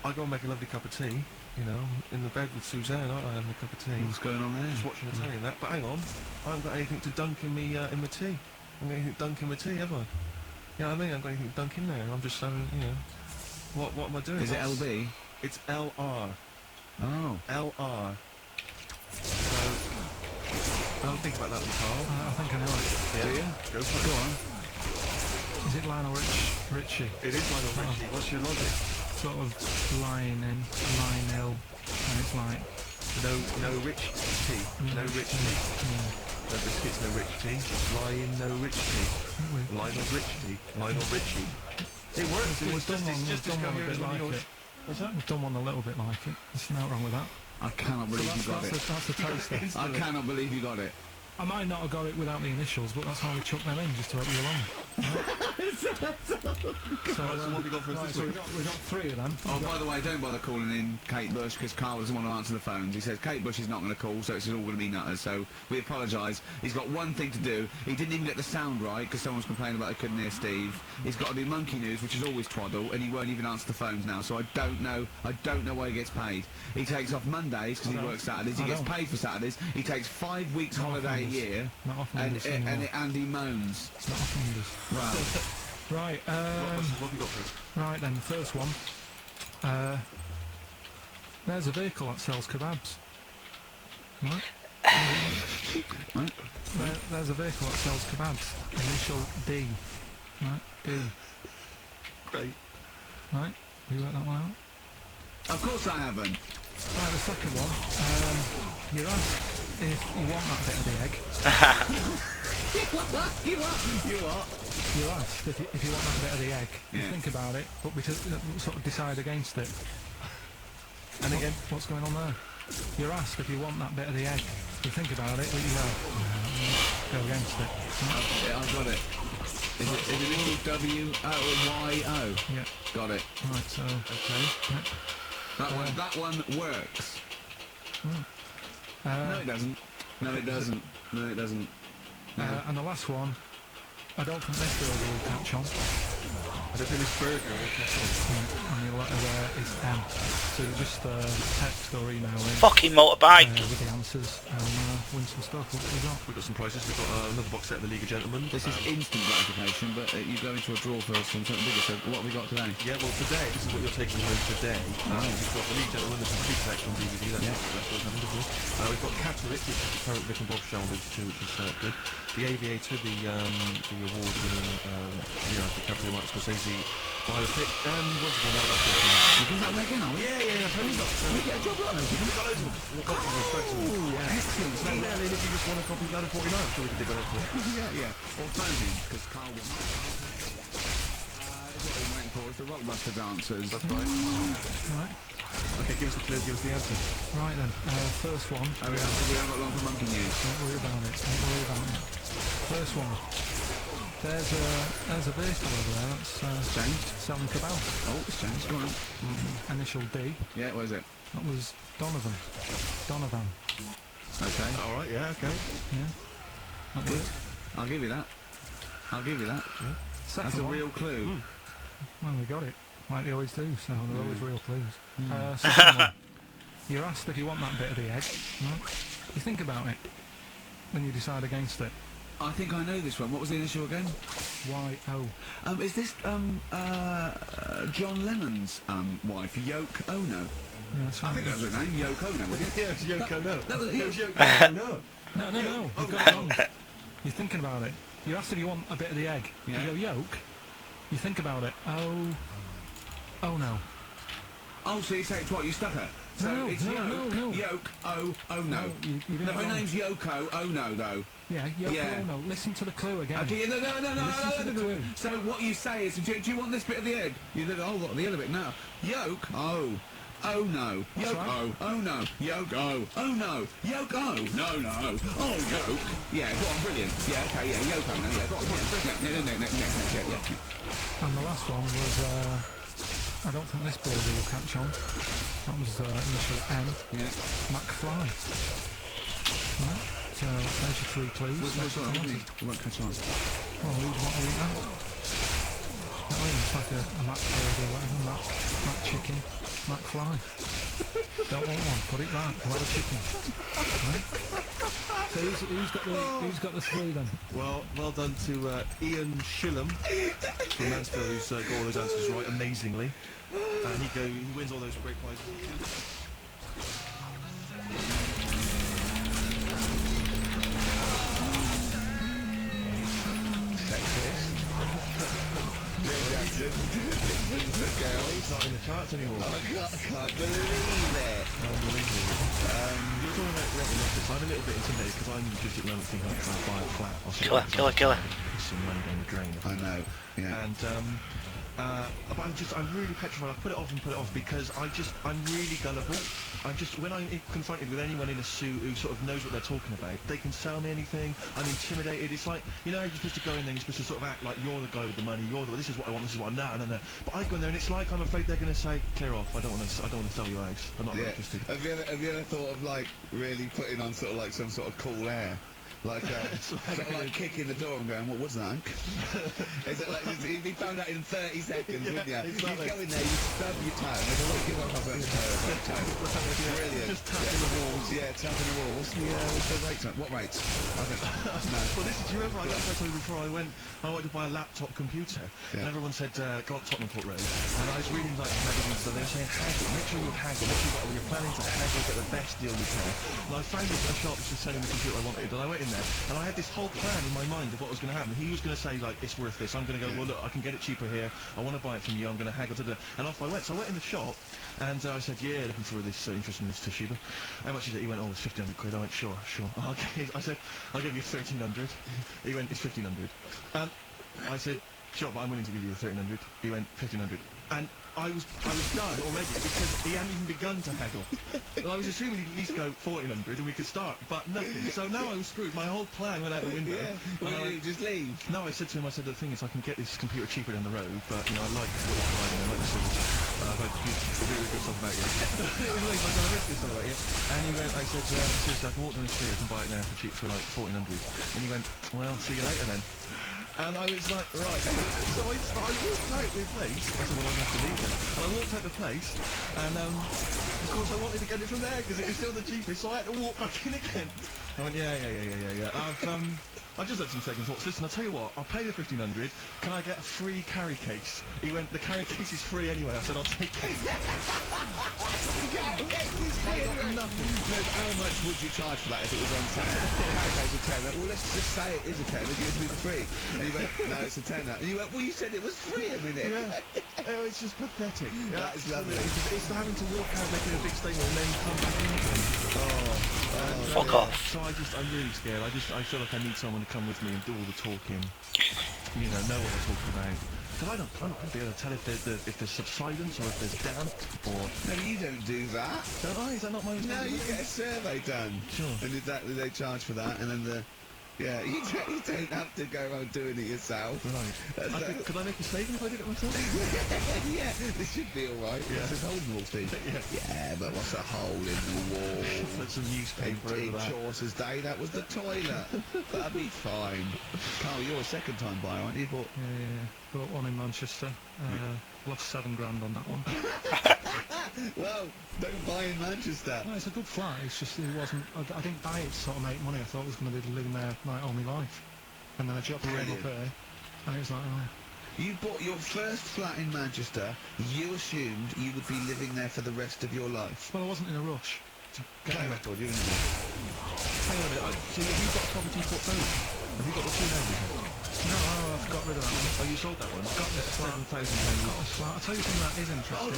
C: I go and make a lovely cup of tea. You know, in the bed with Suzanne, aren't I, having a cup of tea?
A: What's going on there?
C: Just watching the telly and that. But hang on, I haven't got anything to dunk in me in my tea. I haven't got anything to dunk in my tea, have I? You know what I mean? I haven't got anything to dunk in there. I'm just having, you know, what am I doing?
A: Is it LB?
C: It's LR.
A: Oh.
C: LR. So, I'll think about that one, Carl.
B: I think I know it.
C: Yeah.
A: Do you?
C: Go for it.
A: Go on.
B: Is it Lionel Richie?
C: It is Lionel Richie. What's your logic?
B: Sort of line in, line ill, and it's like...
C: No rich tea. No rich tea. No biscuits, no rich tea. Lion, no rich tea. Lionel Rich tea. Lionel Richie. It works.
B: We've done one a bit like it.
C: What's that?
B: We've done one a little bit like it. There's nothing wrong with that.
A: I cannot believe you got it.
B: That's the toaster.
A: I cannot believe you got it.
B: I might not have got it without the initials, but that's how we chucked them in, just to help you along. So,
C: what have we got for us
B: right,
C: this
B: so
C: week?
B: we've got 3 of them.
A: Oh, by the way, don't bother calling in Kate Bush because Carl doesn't want to answer the phones. He says Kate Bush is not going to call, so it's all going to be nutters. So we apologise. He's got one thing to do. He didn't even get the sound right because someone's complaining about they couldn't hear Steve. He's got to do Monkey News, which is always twaddle, and he won't even answer the phones now. So I don't know why he gets paid. He takes off Mondays because he works Saturdays. He gets paid for Saturdays. He takes 5 weeks holiday a year,
B: Not often
A: and
B: anymore.
A: he moans.
B: It's not often
A: Well,
B: Right,
C: What have we got for us?
B: right then, the first one. There's a vehicle that sells kebabs. Right?
A: Right.
B: There's a vehicle that sells kebabs. Initial D. Right? D.
C: Great.
B: Right? You worked that one out?
A: of course I haven't.
B: Right, the second one. You're asked if you want that bit of the egg.
A: You what?
B: You're asked if you want that bit of the egg. You
A: Yeah.
B: think about it, but we just sort of decide against it.
C: And again?
B: What's going on there? You're asked if you want that bit of the egg. You think about it, but you go against it.
A: Yeah, I've got it. Is it initial W-O-Y-O?
B: Yeah.
A: Got it.
B: Right, so...
C: Okay.
A: That one works. No,
B: Uh,
A: it doesn't. No, it doesn't. No, it doesn't. No.
B: and the last one, I don't think this burger will catch on.
C: I don't think this burger will catch on.
B: And your letter there is M. So you just text or email in
E: Fucking motorbike.
B: with the answers and win some stuff. What have we got?
C: We've got some prizes. We've got another box set of the League of Gentlemen.
A: This is instant gratification, but you go into a draw first from something bigger. So what have we got today?
C: Yeah, well, today, this is what you're taking home today. We've got the League of Gentlemen, the complete collection on DVD. That's worth having, isn't it? We've got Catholic, which is the current Vic and Bob show on too, which is good. The Aviator, the award-winning Leonardo DiCaprio, Martin Scorsese biopic, and what's the one that's
A: You think that again, are we?
C: Yeah.
A: We get a job right.
C: We've got loads of them. We've got loads of them.
A: Excellent.
C: So now, if you just want a copy of that at 49, I'm sure we can dig that up for you.
A: Yeah. Or phone in, because Carl will not. What we're waiting for is the Rockbuster dancers.
C: That's right.
B: Right.
C: Okay, give us the clue, give us the answer.
B: Right then, first one.
A: Oh, we haven't got long for Monkey News.
B: Don't worry about it. Don't worry about it. First one. There's a vehicle over there that's
A: Changed.
B: selling kebabs.
A: Oh, it's changed. Go on.
B: Initial D.
A: Yeah, what is it?
B: That was Donovan.
A: Okay.
C: All right, yeah, okay.
B: Yeah. That
A: Good.
B: was
A: I'll give you that.
B: second
A: That's a
B: one.
A: real clue.
B: Well, we got it. Like they always do, so they're always real clues. Second one. You're asked if you want that bit of the egg. Right? You think about it. Then you decide against it.
A: I think I know this one. What was the initial again?
B: Y-O.
A: Is this John Lennon's wife, Yoko Ono?
B: Yeah, that's
A: I
B: right.
A: think that was her name, Yoko Ono, was it?
C: Yeah, it's Yoko, no.
A: That was it.
C: It was Yoko, no.
B: No. You've got it wrong. You're thinking about it. You're asked if you want a bit of the egg.
A: Yeah.
B: You go yolk. You think about it. Oh no.
A: Oh, so you say it's what? You stutter? So
B: No,
A: it's
B: no,
A: Yoke,
B: no.
A: Yoke, oh, no.
B: No, you did
A: No,
B: it
A: her
B: wrong.
A: name's Yoko Ono, though.
B: Yeah, Yoko
A: Yeah.
B: Ono. Listen to the clue again.
A: Okay, no.
B: Listen to the clue.
A: So what you say is, do you want this bit of the egg? You think, oh, what, the other bit? No. Yolk, Oh no.
B: That's
A: Yoko.
B: right.
A: Oh no. Yoko. Oh no. Yoko. No, no. Oh, Yoko. Yeah, go on, brilliant. Yeah, okay, yeah, Yoko. No, yeah, go on. Yeah.
B: And the last one was, I don't think this builder will catch on. That was initial M,
A: Yeah.
B: McFly. Right, so there's your 3 clues.
A: What's on? It won't catch on.
B: Well, who'd want to eat that? I mean, it's like a Mac bird or whatever, Mac chicken, McFly. Don't want one, put it right, we'll have a chicken. Right? So who's got the 3 then?
F: Well done to Ian Shillham from Mansfield, who's got all those answers right amazingly. And he wins all those great prizes. He's not in the charts anymore.
A: I can't believe it.
F: Unbelievable. You're talking about renting office. I'm a little bit intimidated because I'm just at the moment thinking I'm trying to buy a flat.
E: Killer.
F: Piss some money down the drain.
A: I know, yeah.
F: And but I'm really petrified. I put it off because I'm really gullible. When I'm confronted with anyone in a suit who sort of knows what they're talking about, they can sell me anything. I'm intimidated. It's like, you know, you're supposed to go in there, you're supposed to sort of act like you're the guy with the money. This is what I want. This is what I'm no. But I go in there and it's like I'm afraid they're going to say, clear off. I don't want to sell your house. I'm not interested.
A: Have you ever thought of like really putting on sort of like some sort of cool air? Like, sort of like kicking the door and going, what was that? Is it like, you'd be found out in 30 seconds, wouldn't you?
F: Exactly.
A: You go in there, you stub your toe, and they go, give up my toe. Brilliant.
F: Just tapping the walls.
A: Yeah, tapping the walls. Yeah, what's the rates? What rates? I don't know.
F: Well, do you remember I told you before I wanted to buy a laptop computer, and everyone said, go up Tottenham Court Road, and I was reading like magazines, and they were saying, haggle, make sure you haggle, make sure you're planning to haggle, get the best deal you can. And I found a shop which was selling the computer I wanted, and I went in there, and I had this whole plan in my mind of what was going to happen. He was going to say, like, it's worth this. I'm going to go, well, look, I can get it cheaper here. I want to buy it from you. I'm going to haggle. And off I went. So I went in the shop, and I said, yeah, looking for this interest in this Toshiba. How much is it? He went, oh, it's 1,500 quid. I went, sure. I said, I'll give you 1,300. He went, it's 1,500. And I said, sure, but I'm willing to give you 1,300. He went, 1,500. And I was done already because he hadn't even begun to haggle. I was assuming he'd at least go 1,400 and we could start, but nothing. So now I was screwed. My whole plan went out the window.
A: Well, you just leave.
F: No, I said to him, the thing is I can get this computer cheaper down the road, but, you know, I like what you're providing. I like the service. I've heard really good stuff about you. Anyway, I'm going to risk this stuff about you. And he went, I said, seriously, I can walk down the street, I can buy it now for cheap for like 1,400. And he went, well, see you later then. And I was like, right. So I walked out the place. I said, well, I'm going to have to leave then. And I walked out the place, and of course I wanted to get it from there because it was still the cheapest, so I had to walk back in again. I went, yeah. I just had some second thoughts. Listen, I'll tell you what, I'll pay the 1,500. Can I get a free carry case? He went, the carry case is free anyway. I said, I'll take it.
A: I got nothing. No, how much would you charge for that if it was on sale? Carry case of 10. Well, let's just say it is a 10. They give it to me for free. And you went, no, it's a 10. And you went, well, you said it was free a minute.
F: Yeah. Oh, it's just pathetic.
A: That is lovely.
F: It's having to walk out making a big statement and then come back in again.
E: Fuck off.
F: So I'm really scared. I feel like I need someone to come with me and do all the talking. You know what they're talking about. Because I don't be able to tell if there's subsidence or if there's damp or...
A: No, you don't do that.
F: Don't I? Is that not my responsibility?
A: No, you get a survey done.
F: Sure.
A: And they charge for that, and then yeah, you don't have to go around doing it yourself.
F: Right. Could I make a saving if I did it myself?
A: Yeah, this should be alright.
F: Yeah.
A: It's a hole in the wall thing. Yeah, but what's a hole in the wall?
F: Put some newspaper
A: In
F: over that.
A: Chaucer's day, that was the toilet. That'd be fine. Carl, you're a second-time buyer, aren't you?
B: Yeah. Bought one in Manchester. Lost $7 grand on that one.
A: Well, don't buy in Manchester.
B: No, it's a good flat. It's just it wasn't. I didn't buy it to sort of make money. I thought I was going to be living there like all my life. And then a job came up here, and it was like, oh.
A: You bought your first flat in Manchester. You assumed you would be living there for the rest of your life.
B: Well, I wasn't in a rush.
A: Get a record, you didn't.
F: Hang on a minute. So have you got a property portfolio? Have you got the two houses?
B: No, I've got rid of that one.
F: Oh, you sold that one?
B: Got this flat.
F: £7,000.
B: Got this flat. I'll tell you something that is interesting.
A: Hold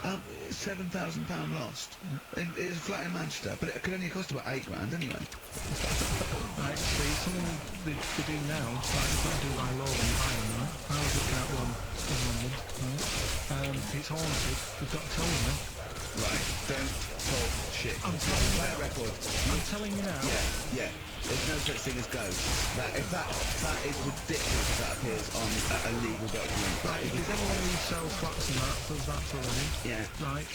A: on, £7,000 lost. It's a flat in Manchester, but it could only cost about £8 grand anyway.
B: Right, see, something they do now, it's like you've got to do by law when you buy them, right? I was looking at one in London, right? It's haunted. We've got to tell them now.
A: Right, don't talk shit.
B: I'm telling you
A: Play a
B: now.
A: record.
B: I'm telling you now.
A: Yeah. There's no such thing as ghosts. That is ridiculous if that appears on a legal document.
B: Right, if there's anyone who sells flats and that does that for a living,
A: Yeah.
B: right,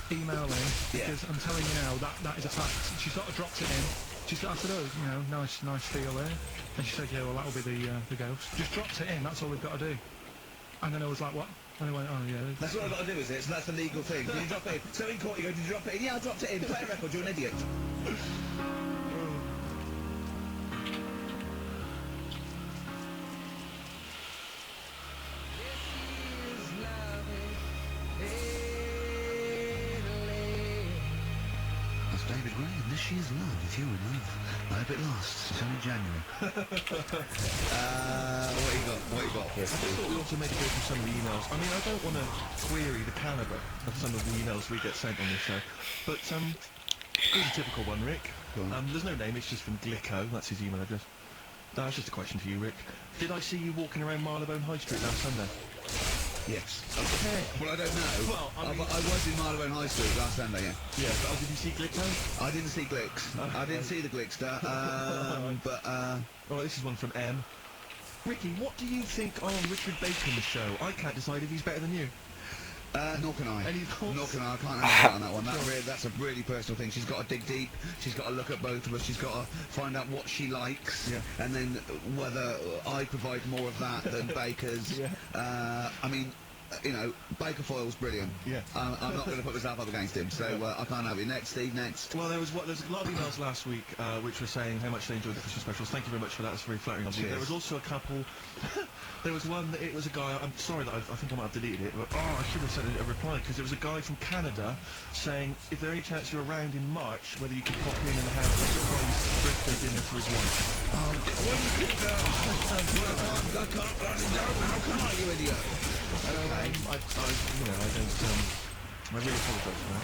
B: email in,
A: Yeah.
B: because I'm telling you now, that is a fact. She sort of dropped it in. I said, oh, you know, nice feel there. And she said, yeah, well, that'll be the ghost. Just dropped it in, that's all we've got to do. And then I was like, what? And I went, oh, yeah.
A: That's what I've got to do, is it? So that's a legal thing. Did you drop it in? So in court you go, did you drop it in? Yeah, I dropped it in. Play a record, you're an idiot. That's David Gray, and this is love, if you're in love. I hope it lasts. It's only January. What you got? What you got for us?
F: I just thought we ought to maybe go through some of the emails. I mean, I don't want to query the calibre of some of the emails we get sent on this show, but here's a typical one, Rick.
A: Go on.
F: There's no name, it's just from Glicko, that's his email address. That's just a question for you, Rick. Did I see you walking around Marylebone High Street last Sunday?
A: Yes.
F: Okay.
A: Well, I don't know.
F: Well, I mean-
A: I was in Marylebone High Street last Sunday, yeah.
F: Yeah, but did you see Glicko?
A: I didn't see Glicks. I didn't see the Glickster. But
F: Oh, this is one from M. Ricky, what do you think of Richard Baker in the show? I can't decide if he's better than you.
A: nor can I.
F: Any thoughts?
A: Nor can I. I can't answer that on that one. That's a really personal thing. She's got to dig deep. She's got to look at both of us. She's got to find out what she likes,
F: Yeah.
A: and then whether I provide more of that than Baker's.
F: Yeah.
A: I mean, you know, Baker Foyle's brilliant.
F: Yeah.
A: I'm not going to put myself up against him, so I can't have it. Next, Steve, next.
F: Well, there's a lot of emails last week which were saying how much they enjoyed the Christmas specials. Thank you very much for that. That's very flattering of you.
A: Cheers.
F: There was also a couple. There was one. It was a guy. I'm sorry that I think I might have deleted it. But I should have sent a reply because there was a guy from Canada saying if there any chance you're around in March, whether you could pop in and have a surprise birthday dinner for his wife.
A: What do you think? I can't write it down now, can I, you idiot? Okay.
F: I really apologise for that.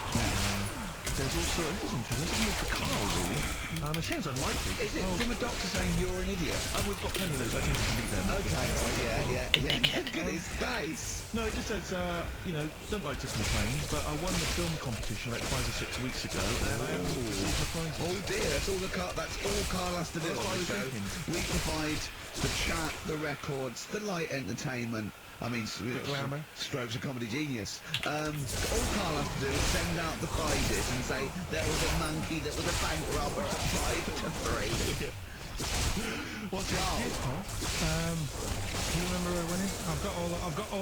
F: There's also, this is interesting, this is more for Carl, really. It sounds unlikely.
A: Is it from a doctor saying you're an idiot?
F: We've got plenty of those, I think we can beat them.
A: Okay, yeah. Look at his face.
F: No, it just says, don't like to complain, but I won the film competition like 5 or 6 weeks ago, and I haven't received the prize.
A: Oh dear, that's all Carl has to do
F: That's what I
A: on the
F: was
A: show.
F: thinking.
A: We provide the chat, the records, the light entertainment. I mean,
F: glamour.
A: Strokes of comedy genius. All Carl has to do is send out the prizes and say there was a monkey that was a bank robber at 5 to 3.
F: What's
A: Carl?
B: Do you remember her winning? I've got all.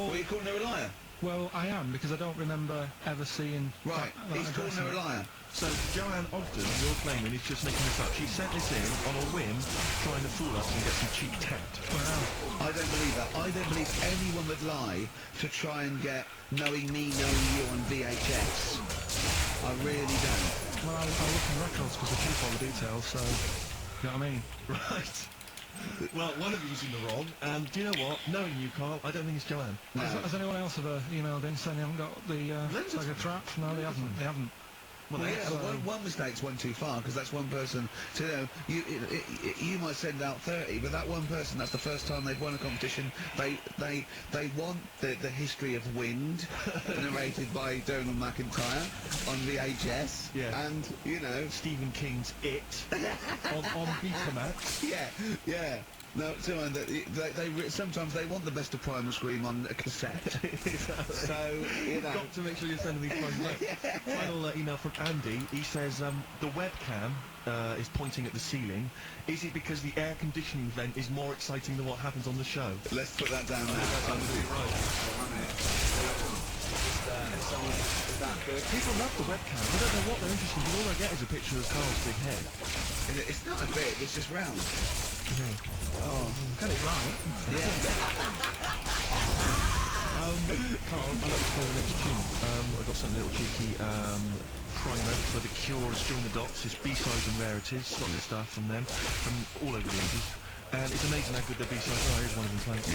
A: What are you calling her a liar?
B: Well, I am, because I don't remember ever seeing.
A: Right, he's calling her a liar.
F: So, Joanne Ogden, you're claiming, is just making this up. She sent this in on a whim, trying to fool us and get some cheap tat.
B: Wow.
A: I don't believe that. I don't believe anyone would lie to try and get knowing me, knowing you on VHS. I really don't.
B: Well, I'll look in records because I keep all the details, so. You know what I mean?
F: Right. Well, one of you's in the wrong, and do you know what? Knowing you, Carl, I don't think it's Joanne.
A: No.
B: Has anyone else ever emailed in saying they haven't got the
F: Loads of
B: like a trap? No, they haven't. They haven't.
F: Well,
A: Well,
F: they-
A: yeah, one mistake's one too far because that's one person. So, you might send out 30, but that one person, that's the first time they've won a competition. They want the history of Wind, narrated by Donald McIntyre on VHS.
F: Yeah.
A: And
F: Stephen King's It on Betamax.
A: yeah. No, sometimes they want the best of Primal Scream on a cassette. So
F: Got to make sure you're sending these prizes out. Final email from Andy. He says the webcam is pointing at the ceiling. Is it because the air conditioning vent is more exciting than what happens on the show?
A: let's put that down now.
F: People love the webcam. I don't know what they're interested in, but all I get is a picture of Carl's big head.
A: It's not a big, it's just round.
B: Get it right.
A: Yeah.
F: Carl, I'd like to play the next tune. I've got something a little cheeky. Primer for The Cure's During the Dots. It's B-sides and rarities. Lots of stuff from them, from all over the ages. And it's amazing how good their B-sides are. Here's one of them playing.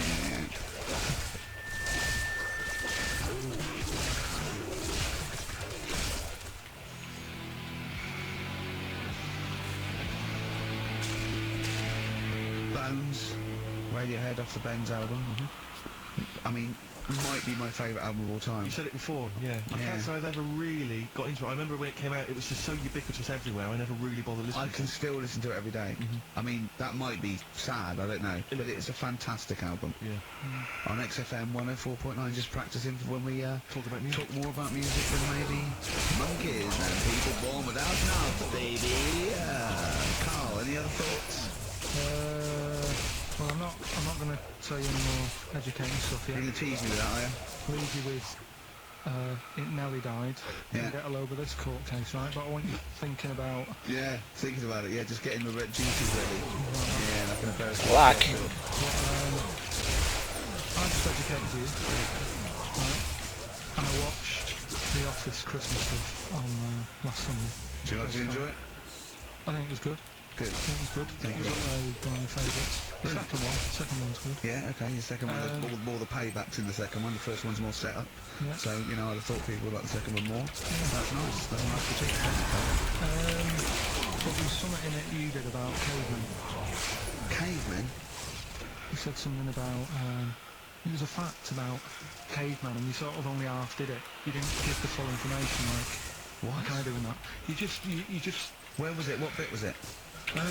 A: Bones.
D: Radiohead off the Benz album.
A: I mean, might be my favourite album of all time.
C: You said it before, yeah. I
A: Yeah.
C: can't say I've ever really got into it. I remember when it came out, it was just so ubiquitous everywhere, I never really bothered listening
A: I can still listen to it every day. I mean, that might be sad, I don't know, but it's a fantastic album.
C: Yeah.
A: On XFM 104.9, just practicing for when we
C: Talk about music.
A: talk more about music than maybe monkeys and people born without mouths, baby. Carl, any other thoughts?
B: Well, I'm not going to tell you any more educating stuff
A: You're
B: yet.
A: going to tease me with that, are you?
B: Leave you with it nearly died.
A: Yeah.
B: Get all over this court case, right? But I want you thinking about
A: Yeah, thinking about it, yeah, just getting the red juices ready. Yeah, like an embarrassment.
E: Black.
B: I just educated you, right? And I watched The Office Christmas stuff on last Sunday.
A: Do you like to enjoy it?
B: I think it was good.
A: Good.
B: I think it was good.
A: Thank
B: It was
A: you.
B: one of my favourites. The second one's good.
A: Yeah, okay, the second one, more the paybacks in the second one, the first one's more set up.
B: Yeah.
A: So, you know, I'd have thought people would like the second one more. That's nice, that's nice to check.
B: But there's something in it you did about cavemen.
A: Cavemen?
B: You said something about, it was a fact about cavemen and you sort of only half did it. You didn't give the full information, like,
A: What?
B: like I do in that. You just,
A: Where was it? What bit was it?
B: it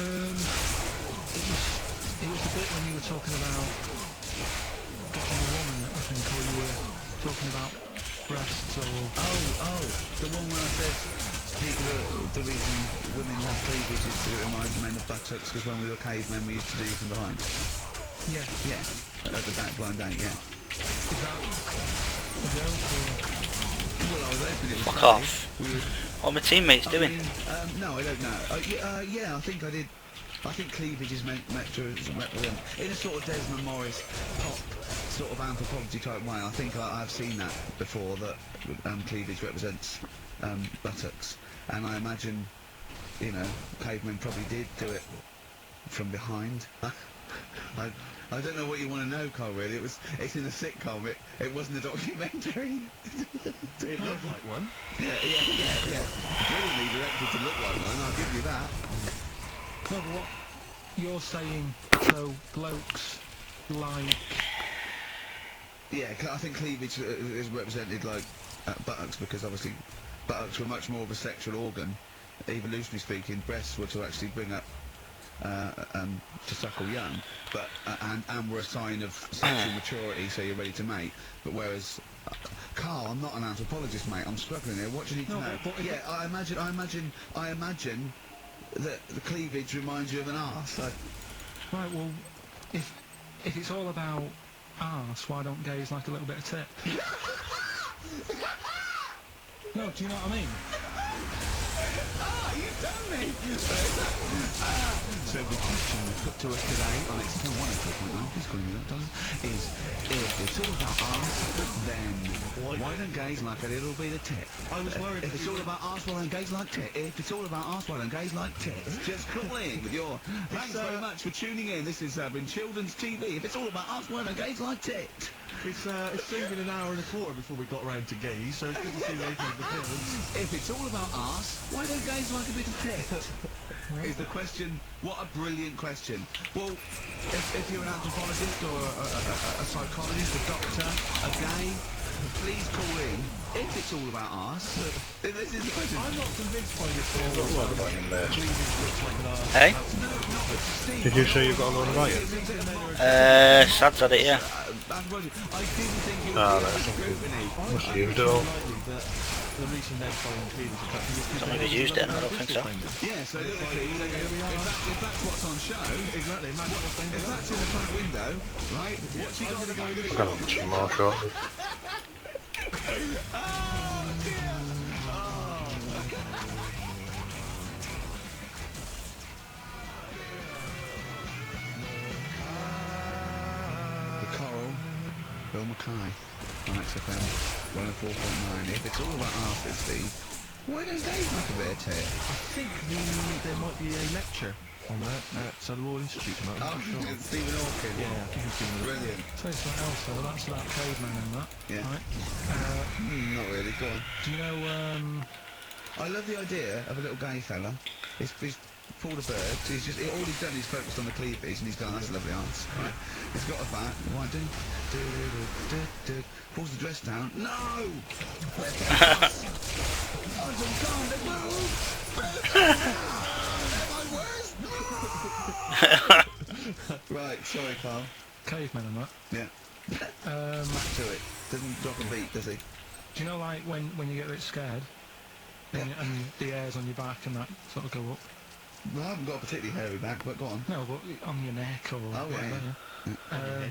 B: was the bit when you were talking about getting a woman, I think, or you were talking about breasts or...
A: Oh, the one where I said the reason women have cleavage is to remind men of buttocks, because when we were cavemen we used to do it from behind.
B: Yeah.
A: Yeah, at the back blind date, yeah.
B: Is that a joke or...
A: Well, I was hoping it was
E: Fuck
A: funny.
E: off.
A: We were,
E: What are my teammates doing?
A: no, I don't know. Yeah, I think I did. I think cleavage is meant to represent, in a sort of Desmond Morris pop sort of anthropology type way. I think I've seen that before, that cleavage represents buttocks, and I imagine, you know, cavemen probably did do it from behind. I don't know what you want to know, Carl, really. It's in a sitcom, it wasn't a documentary.
C: It looked like one.
A: Yeah. Brilliantly directed to look like one, I'll give you that.
B: No, but what you're saying, so blokes like...
A: Yeah, I think cleavage is represented like buttocks, because obviously buttocks were much more of a sexual organ. Evolutionarily speaking, breasts were to actually bring up to suckle young, but and were a sign of sexual maturity, so you're ready to mate. But whereas Carl, I'm not an anthropologist, mate. I'm struggling here. What do you need to know? Yeah, I imagine that the cleavage reminds you of an arse.
B: Right, well, if it's all about arse, why don't gays like a little bit of tit? No, do you know what I mean?
A: You've done me! So the question put to us today on XFM 104.9, please call me that, darling, is if it's all about arse, then why don't gays like a little bit of tit?
C: I was worried
A: If it's all about arse, why don't gays like tit? If it's all about arse, why don't gays like tits? Just call in with your... Thanks very much for tuning in. This has been Children's TV. If it's all about arse, why don't gays like tit?
C: It's soon been an hour and a quarter before we got round to gays, so it's good to see the of the films.
A: If it's all about arse, why don't gays like a bit of tit? Is the question. What a brilliant question. Well, if you're an anthropologist or a psychologist, a doctor, a gay, please call in. If it's all about arse, this is the question.
C: I'm not convinced by this all. Cleavage looks like an arse.
E: Hey?
G: Did you say you got a load of iron?
E: Sad's had it, yeah.
A: I didn't think you
G: Ah,
A: would
G: no,
A: be
G: it's
A: able to
G: all good.
A: scrutiny.
G: Must have used it all.
C: The reason they're following cleavage is that
E: Don't think he's used it, I don't think so.
A: Yeah, so if that's what's on show,
C: Exactly,
A: if that's in the front window, right, what's he got to go with?
G: I'm gonna put some more shortly.
A: The Coral, Bill Mackay on XFM 104.9. If it's all about arse, Steve, why don't they like a bit of tit?
C: I think there might be a lecture on that at the Royal Institute tonight. I'm not sure.
A: It's Stephen Hawking.
C: Yeah, I think it's been
A: Brilliant.
B: Tell you something else though, that's about cavemen and that,
A: Yeah.
B: right?
A: Not really, go on.
B: Do you know,
A: I love the idea of a little gay fella. He's pulled a bird. So all he's done is focused on the cleavage, and he's gone, that's a lovely answer. Right. He's got a bat. What do? Pulls the dress down. No! Right, sorry, Carl.
B: Cavemen and that.
A: Yeah. Back to it. Doesn't drop a beat, does he?
B: Do you know, like, when you get a bit scared, and, and the hairs on your back and that sort of go up?
A: Well, I haven't got a particularly hairy back, but go on.
B: No, but on your neck or whatever.
A: Yeah.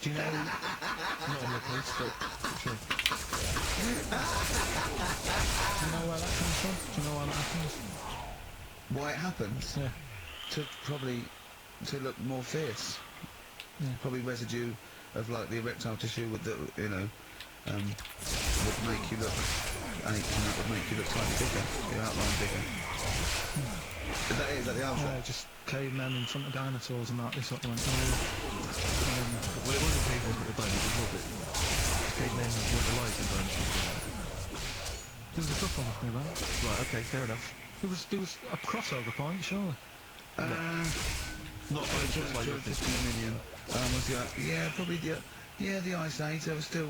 B: Do you know...
F: Not on your place, but sure.
B: Do you know where that comes from? Do you know why that happens?
A: Why it happens?
B: Yeah.
A: To look more fierce.
B: Yeah.
A: Probably residue of like the erectile tissue would make you look and that would make you look slightly bigger, your outline bigger. Is that the answer?
B: Just cavemen in front of dinosaurs and that, they sort of went,
F: Well, it wasn't cavemen at the dinosaurs, was it? Cavemen weren't alive in dinosaurs.
B: there was a couple of me about.
F: Right, okay, fair enough.
B: There was a crossover point, surely.
F: Not by just like
A: 50 million. Probably the Ice Age. There were still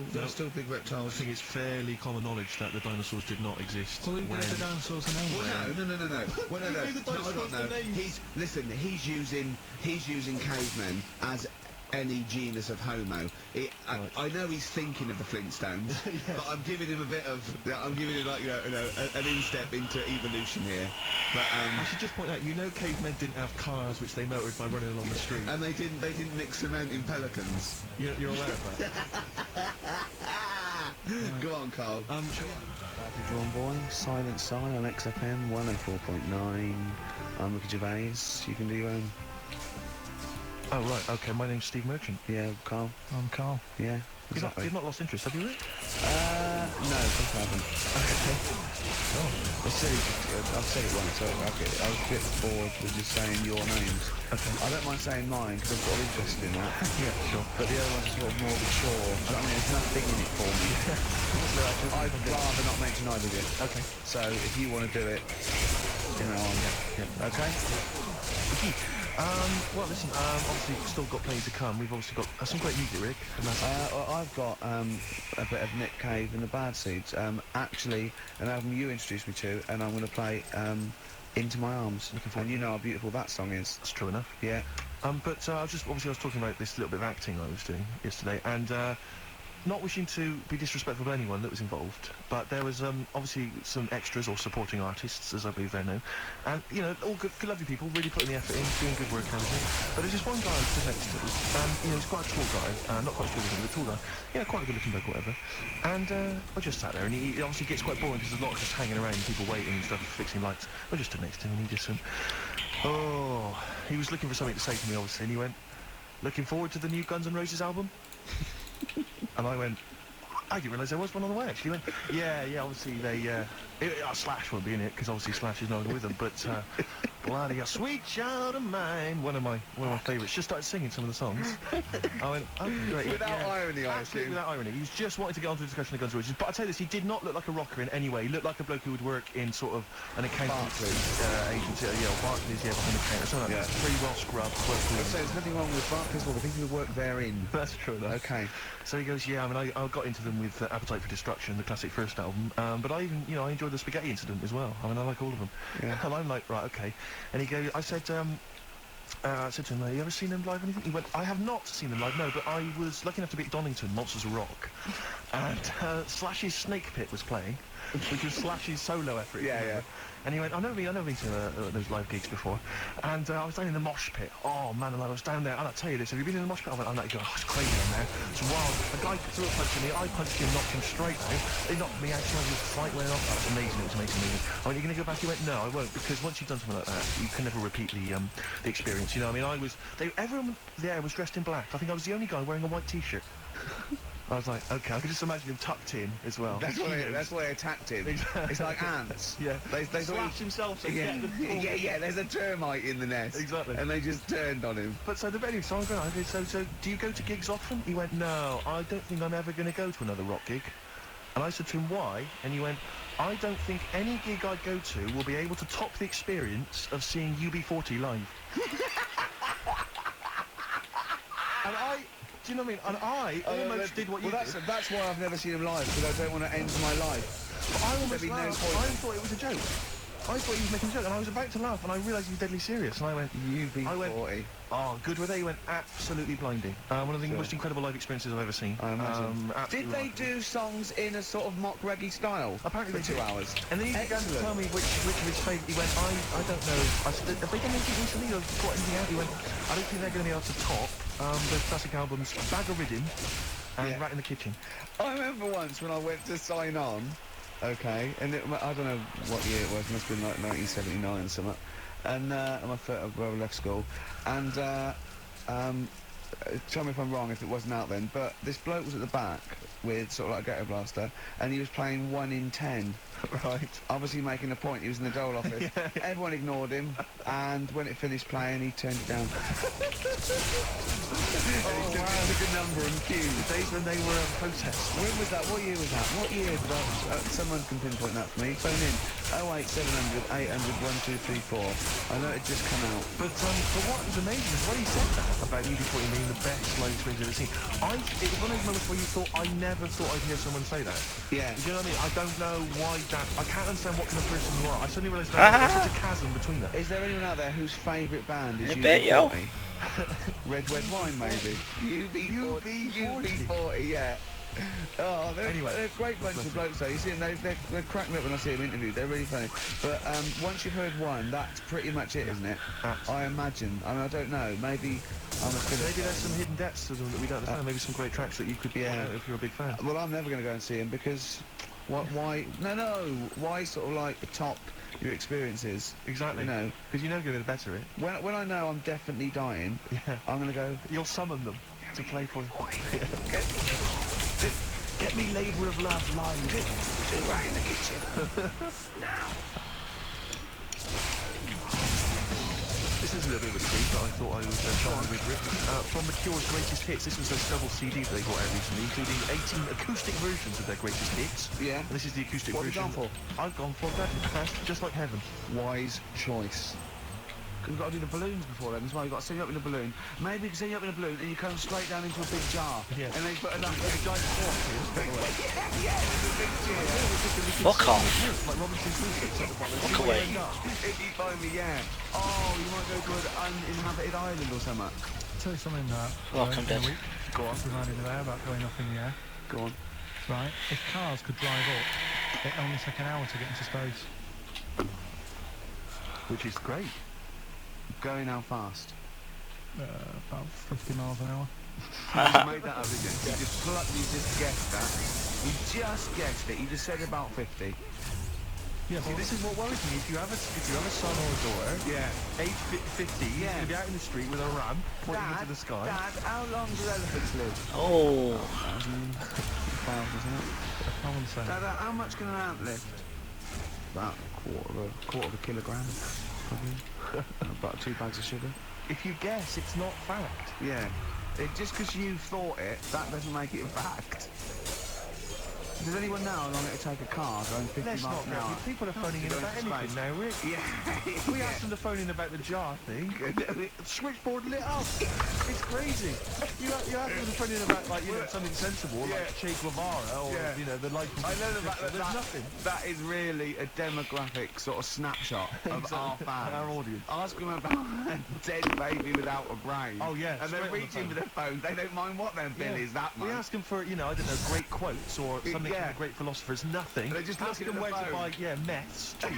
A: big reptiles.
F: I think it's fairly common knowledge that the dinosaurs did not exist.
B: Well, who
F: when...
B: gave the dinosaurs a name?
A: No. Well, no. He's using cavemen as any genus of Homo. I know he's thinking of the Flintstones, but I'm giving him an instep into evolution here. But
F: I should just point out, cavemen didn't have cars which they motored by running along the street.
A: and they didn't mix cement in pelicans.
F: You're aware of that?
A: Go on, Carl.
D: Drawn Boy, Silent Sign on XFM 104.9. I'm Ricky Gervais. You can do your own.
F: Oh, right, okay, my name's Steve Merchant.
D: Yeah, Carl.
B: I'm Carl.
D: Yeah, exactly.
F: You've not lost interest, have you, Rick?
D: No, of course I haven't. I've said it once, so I was a bit bored with just saying your names.
F: Okay.
D: I don't mind saying mine, because I've got interest in that.
F: Yeah, sure.
D: But the other one's sort of more of a chore. I mean, there's nothing in it for me. I'd rather not mention either of you.
F: Okay.
D: So, if you want to do it, okay?
F: Well, listen, obviously we've still got plenty to come. We've obviously got some great music, Rick.
D: I've got a bit of Nick Cave and the Bad Seeds. Actually, an album you introduced me to, and I'm going to play Into My Arms. And you know how beautiful that song is.
F: That's true enough.
D: Yeah.
F: But I was talking about this little bit of acting I was doing yesterday, and not wishing to be disrespectful to anyone that was involved, but there was obviously some extras or supporting artists, as I believe they're known, and all good lovely people, really putting the effort in, doing good work and everything. But there's just one guy I stood next to, and he's quite a tall guy, not quite as tall as him, but a tall guy, quite a good looking bloke, whatever. And I just sat there, and he obviously gets quite boring because there's a lot of just hanging around, and people waiting and stuff, fixing lights. I just stood next to him, and he just he was looking for something to say to me, obviously, and he went, "Looking forward to the new Guns N' Roses album?" And I went, I didn't realise there was one on the way, actually. He went, yeah, obviously they, Slash won't be in it, because obviously Slash is no longer with them, but, bloody a sweet child of mine, one of my favourites, just started singing some of the songs. I went, oh, great.
A: Without irony, I
F: absolutely
A: assume.
F: without irony. He was just wanting to get onto the discussion of Guns N' Roses, but I tell you this, he did not look like a rocker in any way. He looked like a bloke who would work in sort of an accountancy agency, or Barclays, behind the counter, something like that. Pretty well scrubbed, well clean.
D: So there's nothing wrong with Barclays, well, the people who work therein.
F: That's true enough.
D: Okay.
F: So he goes, yeah, I mean, I got into them with Appetite for Destruction, the classic first album, but I even, I enjoyed the Spaghetti Incident as well. I mean, I like all of them.
D: Yeah.
F: And I'm like, right, okay. And he goes, I said to him, have you ever seen them live or anything? He went, I have not seen them live, no, but I was lucky enough to be at Donington, Monsters of Rock, and Slash's Snake Pit was playing, which was Slash's solo effort.
A: Yeah.
F: And he went, I've never been to those live gigs before. And I was down in the mosh pit. Oh, man, and I was down there. And I'll tell you this, have you been in the mosh pit? I'm like, oh, it's crazy down there. It's wild. A guy threw a punch at me. I punched him, knocked him straight out. They knocked me out. So the fight went off. That was amazing. It was amazing. I went, you're going to go back? He went, no, I won't. Because once you've done something like that, you can never repeat the experience. I mean, everyone there was dressed in black. I think I was the only guy wearing a white T-shirt. I was like, okay, I could just imagine him tucked in as well.
A: That's why I attacked him.
F: Exactly.
A: It's like ants.
F: Yeah.
A: They
F: Slash himself. So
A: yeah, there's a termite in the nest.
F: Exactly.
A: And they just turned on him.
F: But so the venue, so I'm going, okay, so do you go to gigs often? He went, no, I don't think I'm ever going to go to another rock gig. And I said to him, why? And he went,
C: I don't think any gig I go to will be able to top the experience of seeing UB40 live. And do you know what I mean? And I almost did what you did.
A: That's why I've never seen him live, because I don't want to end my life.
C: But I almost
A: There'd be no
C: laughed.
A: point.
C: I thought it was a joke. I thought he was making a joke, and I was about to laugh, and I realised he was deadly serious, and I went,
A: UB40.
C: oh, good were they? He went, absolutely blinding. One of the most incredible live experiences I've ever seen.
A: I imagine. Did they
C: remarkable.
A: do songs in a sort of mock reggae style?
C: Apparently
A: for
C: they
A: 2
C: did.
A: hours.
C: And then he began to tell me which of his favourite. He went, I don't know. I said, have they done anything recently or got anything out? He went, I don't think they're going to be able to top the classic albums Bag of Rhythm and Rat in the Kitchen.
A: I remember once when I went to sign on, okay, and I don't know what year it was, it must have been like 1979 or something, and my brother left school, and tell me if I'm wrong if it wasn't out then, but this bloke was at the back with sort of like a ghetto blaster, and he was playing 1 in 10.
C: Right.
A: Obviously making a point, he was in the dole office. Everyone ignored him, and when it finished playing, he turned it down. He took a number and queued.
C: The days when they were protests.
A: When was that? What year was that? What year did that? Someone can pinpoint that for me. Phone in. 08700 800 1234. I know it just come out.
C: But what was amazing is when he said that about UB40 being the best live experience I've ever seen. It was one of those moments where you thought, I never thought I'd hear someone say that.
A: Yeah.
C: Do you know what I mean? I don't know why that. I can't understand what kind of person you are. I suddenly realised there's such a chasm between that.
A: Is there anyone out there whose favourite band is
E: I bet, yo.
A: UB40? Red Wine, maybe. UB40, yeah. Oh, they're a great bunch of blokes though. You see them, they crack me up when I see them interviewed. They're really funny. But once you've heard one, that's pretty much it, isn't it? I imagine. I mean, I don't know. Maybe
C: Maybe there's some hidden depths to them that we don't understand. Maybe some great tracks that you could out if you're a big fan.
A: Well, I'm never going to go and see him because why? No. Why sort of like top your experiences?
C: Exactly.
A: You know,
C: because you're never going to better it.
A: When I know I'm definitely dying, I'm going to go.
C: You'll summon them to play for you. Get me Labour of Love live.
A: Right in the kitchen. Now.
C: This is a little bit of a treat that I thought I would share with Rick. From The Cure's Greatest Hits, this was a double CD that they got out recently, including 18 acoustic versions of their greatest hits. Yeah. And this is the acoustic version.
A: What have you gone for?
C: I've gone for that. Just Like Heaven.
A: Wise choice. We've got to do the balloons before then as well. You've got to set you up in a balloon. Maybe you can set you up in a balloon and you come straight down into a big jar. Yeah. And they put enough giant fork in. Yeah, there's a big jar.
E: Fuck off.
C: Like Robinson Crusoe.
E: Walk away.
A: If you find me, yeah. Oh, you might go to an uninhabited island or something.
B: I'll tell you something that
E: Welcome, Dad.
A: Go on.
B: reminded me there about going up in the air.
A: Go on.
B: Right, if cars could drive up, it only take an hour to get into space.
C: Which is great.
A: Going how fast?
B: About 50 miles an hour.
A: You made that up, didn't you? You just guessed that. You just guessed it. You just said about 50.
C: Yeah, see, this is what worries me. If you have a son or a daughter, age 50, he's going to be out in the street with a ram pointing into the sky.
A: Dad, how long do elephants live?
E: Oh.
A: 1,000, isn't it?
B: I wouldn't say.
A: Dad, how much can an ant lift? About a quarter of a kilogram, probably. About 2 bags of sugar.
C: If you guess, it's not fact.
A: Yeah. Just because you thought it, that doesn't make it a fact. Does anyone know how long it would take a car going 50
C: Let's
A: miles
C: not
A: an hour?
C: People are phoning in
A: to go
C: about
A: into
C: anything
A: space?
C: now, Rick.
A: Yeah.
C: We asked them to phone in about the jar thing. Switchboard lit up. It's crazy. You asked them to phone in about, like, you know, something sensible, like Che Guevara, or, you know, the life of
A: I know
C: there's nothing.
A: That is really a demographic sort of snapshot of our fans.
C: Our audience.
A: Ask them about a dead baby without a brain.
C: Oh, yeah.
A: And they're reaching for their phone. They don't mind what their bill is that much.
C: We ask them for, you know, I don't know, great quotes or something from a great philosopher. It's nothing.
A: They just
C: ask
A: looking
C: them
A: at
C: where
A: the
C: to
A: phone.
C: buy, meths cheap.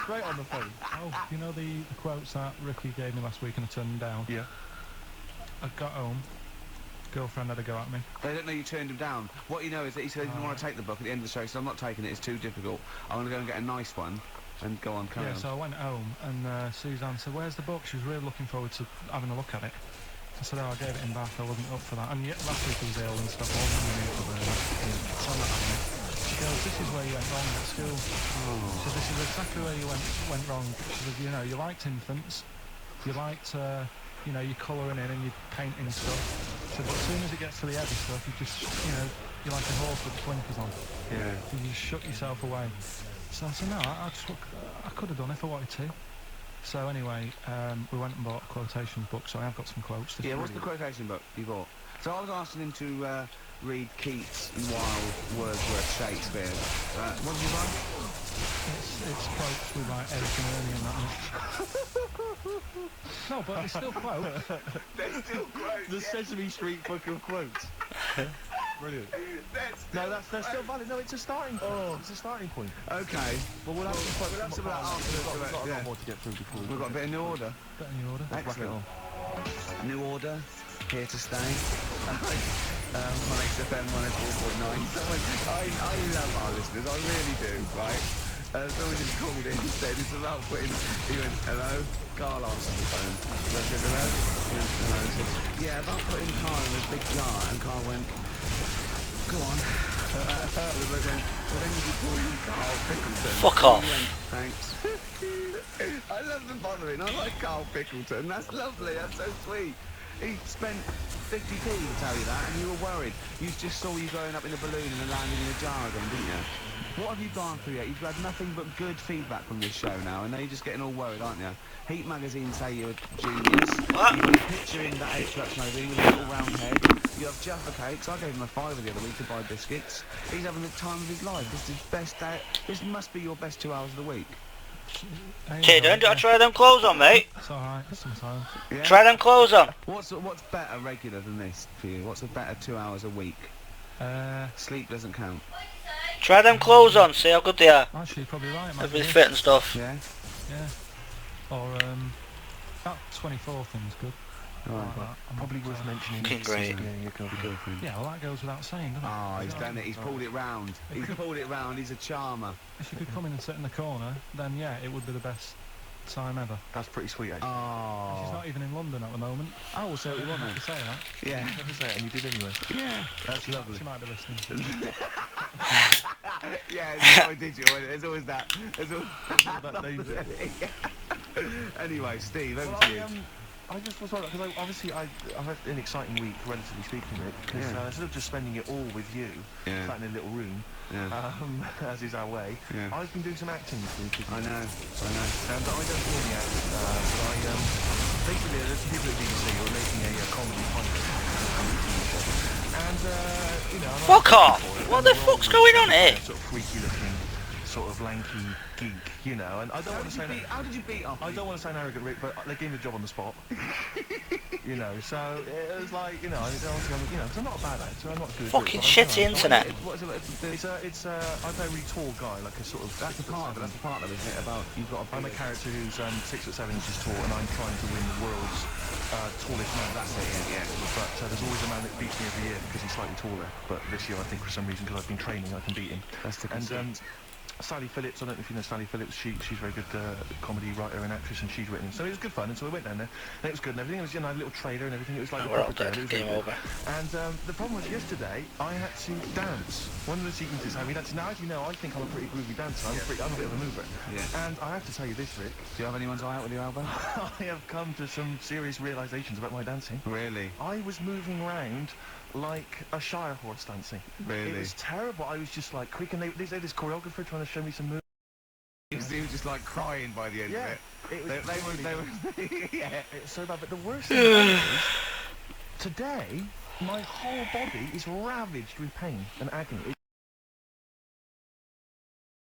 C: Straight on the phone.
B: Oh, you know the quotes that Ricky gave me last week and I turned them down?
C: Yeah.
B: I got home, girlfriend had a go at me.
A: They don't know you turned him down. What you know is that he said he didn't want to take the book at the end of the show, he said, I'm not taking it, it's too difficult. I'm going to go and get a nice one and go on, carry on.
B: So I went home and Suzanne said, where's the book? She was really looking forward to having a look at it. I said, I gave it in Bath, I wasn't up for that. And yet last week I was ill and stuff, I wasn't in the mood for the so I'm not having it. She goes, this is where you went wrong at school. So this is exactly where you went wrong. She said, you know, you liked infants, you liked, you know, you're colouring in and you're painting stuff. So, but as soon as it gets to the heavy stuff, you just, you know, you're like a horse with blinkers on.
D: Yeah.
B: You just shut yourself away. So I said, no, I could have done if I wanted to. So anyway, we went and bought a quotations book, so I have got some quotes.
D: Yeah, what's the quotation book you bought? So I was asking him to read Keats and Wilde, Wordsworth, Shakespeare. What did you buy?
B: It's quotes with like Eric and Ernie and that. No, but it's still quotes.
D: They're still quotes.
C: The Sesame Street book of quotes. Brilliant. They're still valid. No, it's a starting point. It's a starting point.
D: Okay.
C: Well, we'll have some
D: We'll have some of that after.
C: We've got a
D: Yeah.
C: lot more to get through before
D: We've got a bit of new order.
B: Got any order?
D: Excellent. New order, here to stay. On XFM 104.9. I love our listeners, I really do, right? Someone just called in and said it's about putting, he went, hello? Carl answered the phone. So I said, hello? He went, hello. He said, yeah, about putting Carl in a big jar. And Carl went, go on. Well, then you could call him Carl Pickleton.
E: Fuck
D: And
E: off.
D: he went, thanks. I love the bothering. I like Carl Pickleton. That's lovely. That's so sweet. He spent 50p to tell you that, and you were worried. You just saw you going up in a balloon and then landing in a jar again, didn't you? What have you gone through yet? You've had nothing but good feedback from this show now, and now you're just getting all worried, aren't you? Heat magazine say you're a genius. You've got a picture in that H-Lux magazine with a little round head. You have Jaffa cakes. I gave him a fiver the other week to buy biscuits. He's having the time of his life. This is his best day. This must be your best 2 hours of the week.
E: Kid, don't I try them clothes on, mate?
B: It's alright, sometimes.
D: Yeah?
E: Try them clothes on.
D: What's better regular than this for you? What's a better 2 hours a week? Sleep doesn't count.
E: Try them clothes on, see how good they are.
B: Actually, you're probably right, mate.
E: Everything fit and stuff.
D: Yeah?
B: Yeah. Or, that 24 thing's good.
D: Right.
B: Like that. I'm
C: Probably
B: not,
C: worth mentioning.
E: Fucking great.
C: Yeah, your girlfriend.
B: Yeah, well, that goes without saying, doesn't it?
D: Oh, he's done it. He's pulled it round. He's pulled it round. He's a charmer.
B: If you could come in and sit in the corner, then yeah, it would be the best time ever.
C: That's pretty sweet, actually.
B: She's
D: Oh.
B: not even in London at the moment.
D: Oh, so it
B: You
D: wasn't.
B: have to say that.
D: Yeah.
C: Never say it, and you did anyway.
D: Yeah. That's lovely.
B: She might be listening.
D: Yeah, it's always digital. There's always that. There's always
C: That danger.
D: Anyway, Steve, over
C: Well,
D: to you.
C: I just was wondering, because obviously I've had an exciting week, relatively speaking, Rick, because
D: Yeah.
C: instead of just spending it all with you,
D: Yeah.
C: sat in a little room,
D: Yeah.
C: as is our way,
D: Yeah.
C: I've been doing some acting this week.
D: I know.
C: And I don't really act, but I, basically there's some people at BBC who are making a comedy pilot. And, you know... I'm
E: Fuck
C: not
E: off!
C: for it,
E: What
C: and
E: the
C: they're
E: fuck's
C: all
E: going on here?
C: Sort of freaky looking, sort of lanky geek, you know, and I don't want to say that...
D: How did you beat off?
C: I don't want to sound arrogant, Rick, but they gave me the job on the spot. You know, so it was like, you know, because I'm not a bad actor, I'm not good.
E: Fucking
C: but I'm-
E: shitty
C: you know,
E: internet.
D: What is it?
C: I play a really tall guy, like a sort of...
D: That's the part of it. That's the part of it, isn't it? About you've got.
C: I'm a character who's 6'7" inches tall, and I'm trying to win the world's tallest man.
D: That's it. Yeah.
C: But there's always a man that beats me every year because he's slightly taller. But this year, I think for some reason, because I've been training, I can beat him.
D: That's the
C: And
D: conceit.
C: Sally Phillips, I don't know if you know Sally Phillips, she's a very good comedy writer and actress, and she's written. So it was good fun, and so we went down there, and it was good and everything. It was, you know, a little trailer and everything. It was like
E: We're
C: a
E: all
C: proper
E: dead.
C: day. It was
E: Game
C: really good.
E: over.
C: And the problem was yesterday, I had to dance. One of the sequences had me dancing. Now, as you know, I think I'm a pretty groovy dancer. I'm a bit of a mover.
D: Yeah.
C: And I have to tell you this, Rick.
D: Do you have anyone's eye out with you, Alba?
C: I have come to some serious realizations about my dancing.
D: Really?
C: I was moving around like a Shire horse dancing.
D: Really?
C: It was terrible. I was just like quick, and they had this choreographer trying to show me some moves.
D: He was just like crying by the end
C: Yeah,
D: of it.
C: it was
D: They were. Yeah.
C: It was so bad, but the worst thing about it is, today, my whole body is ravaged with pain and agony.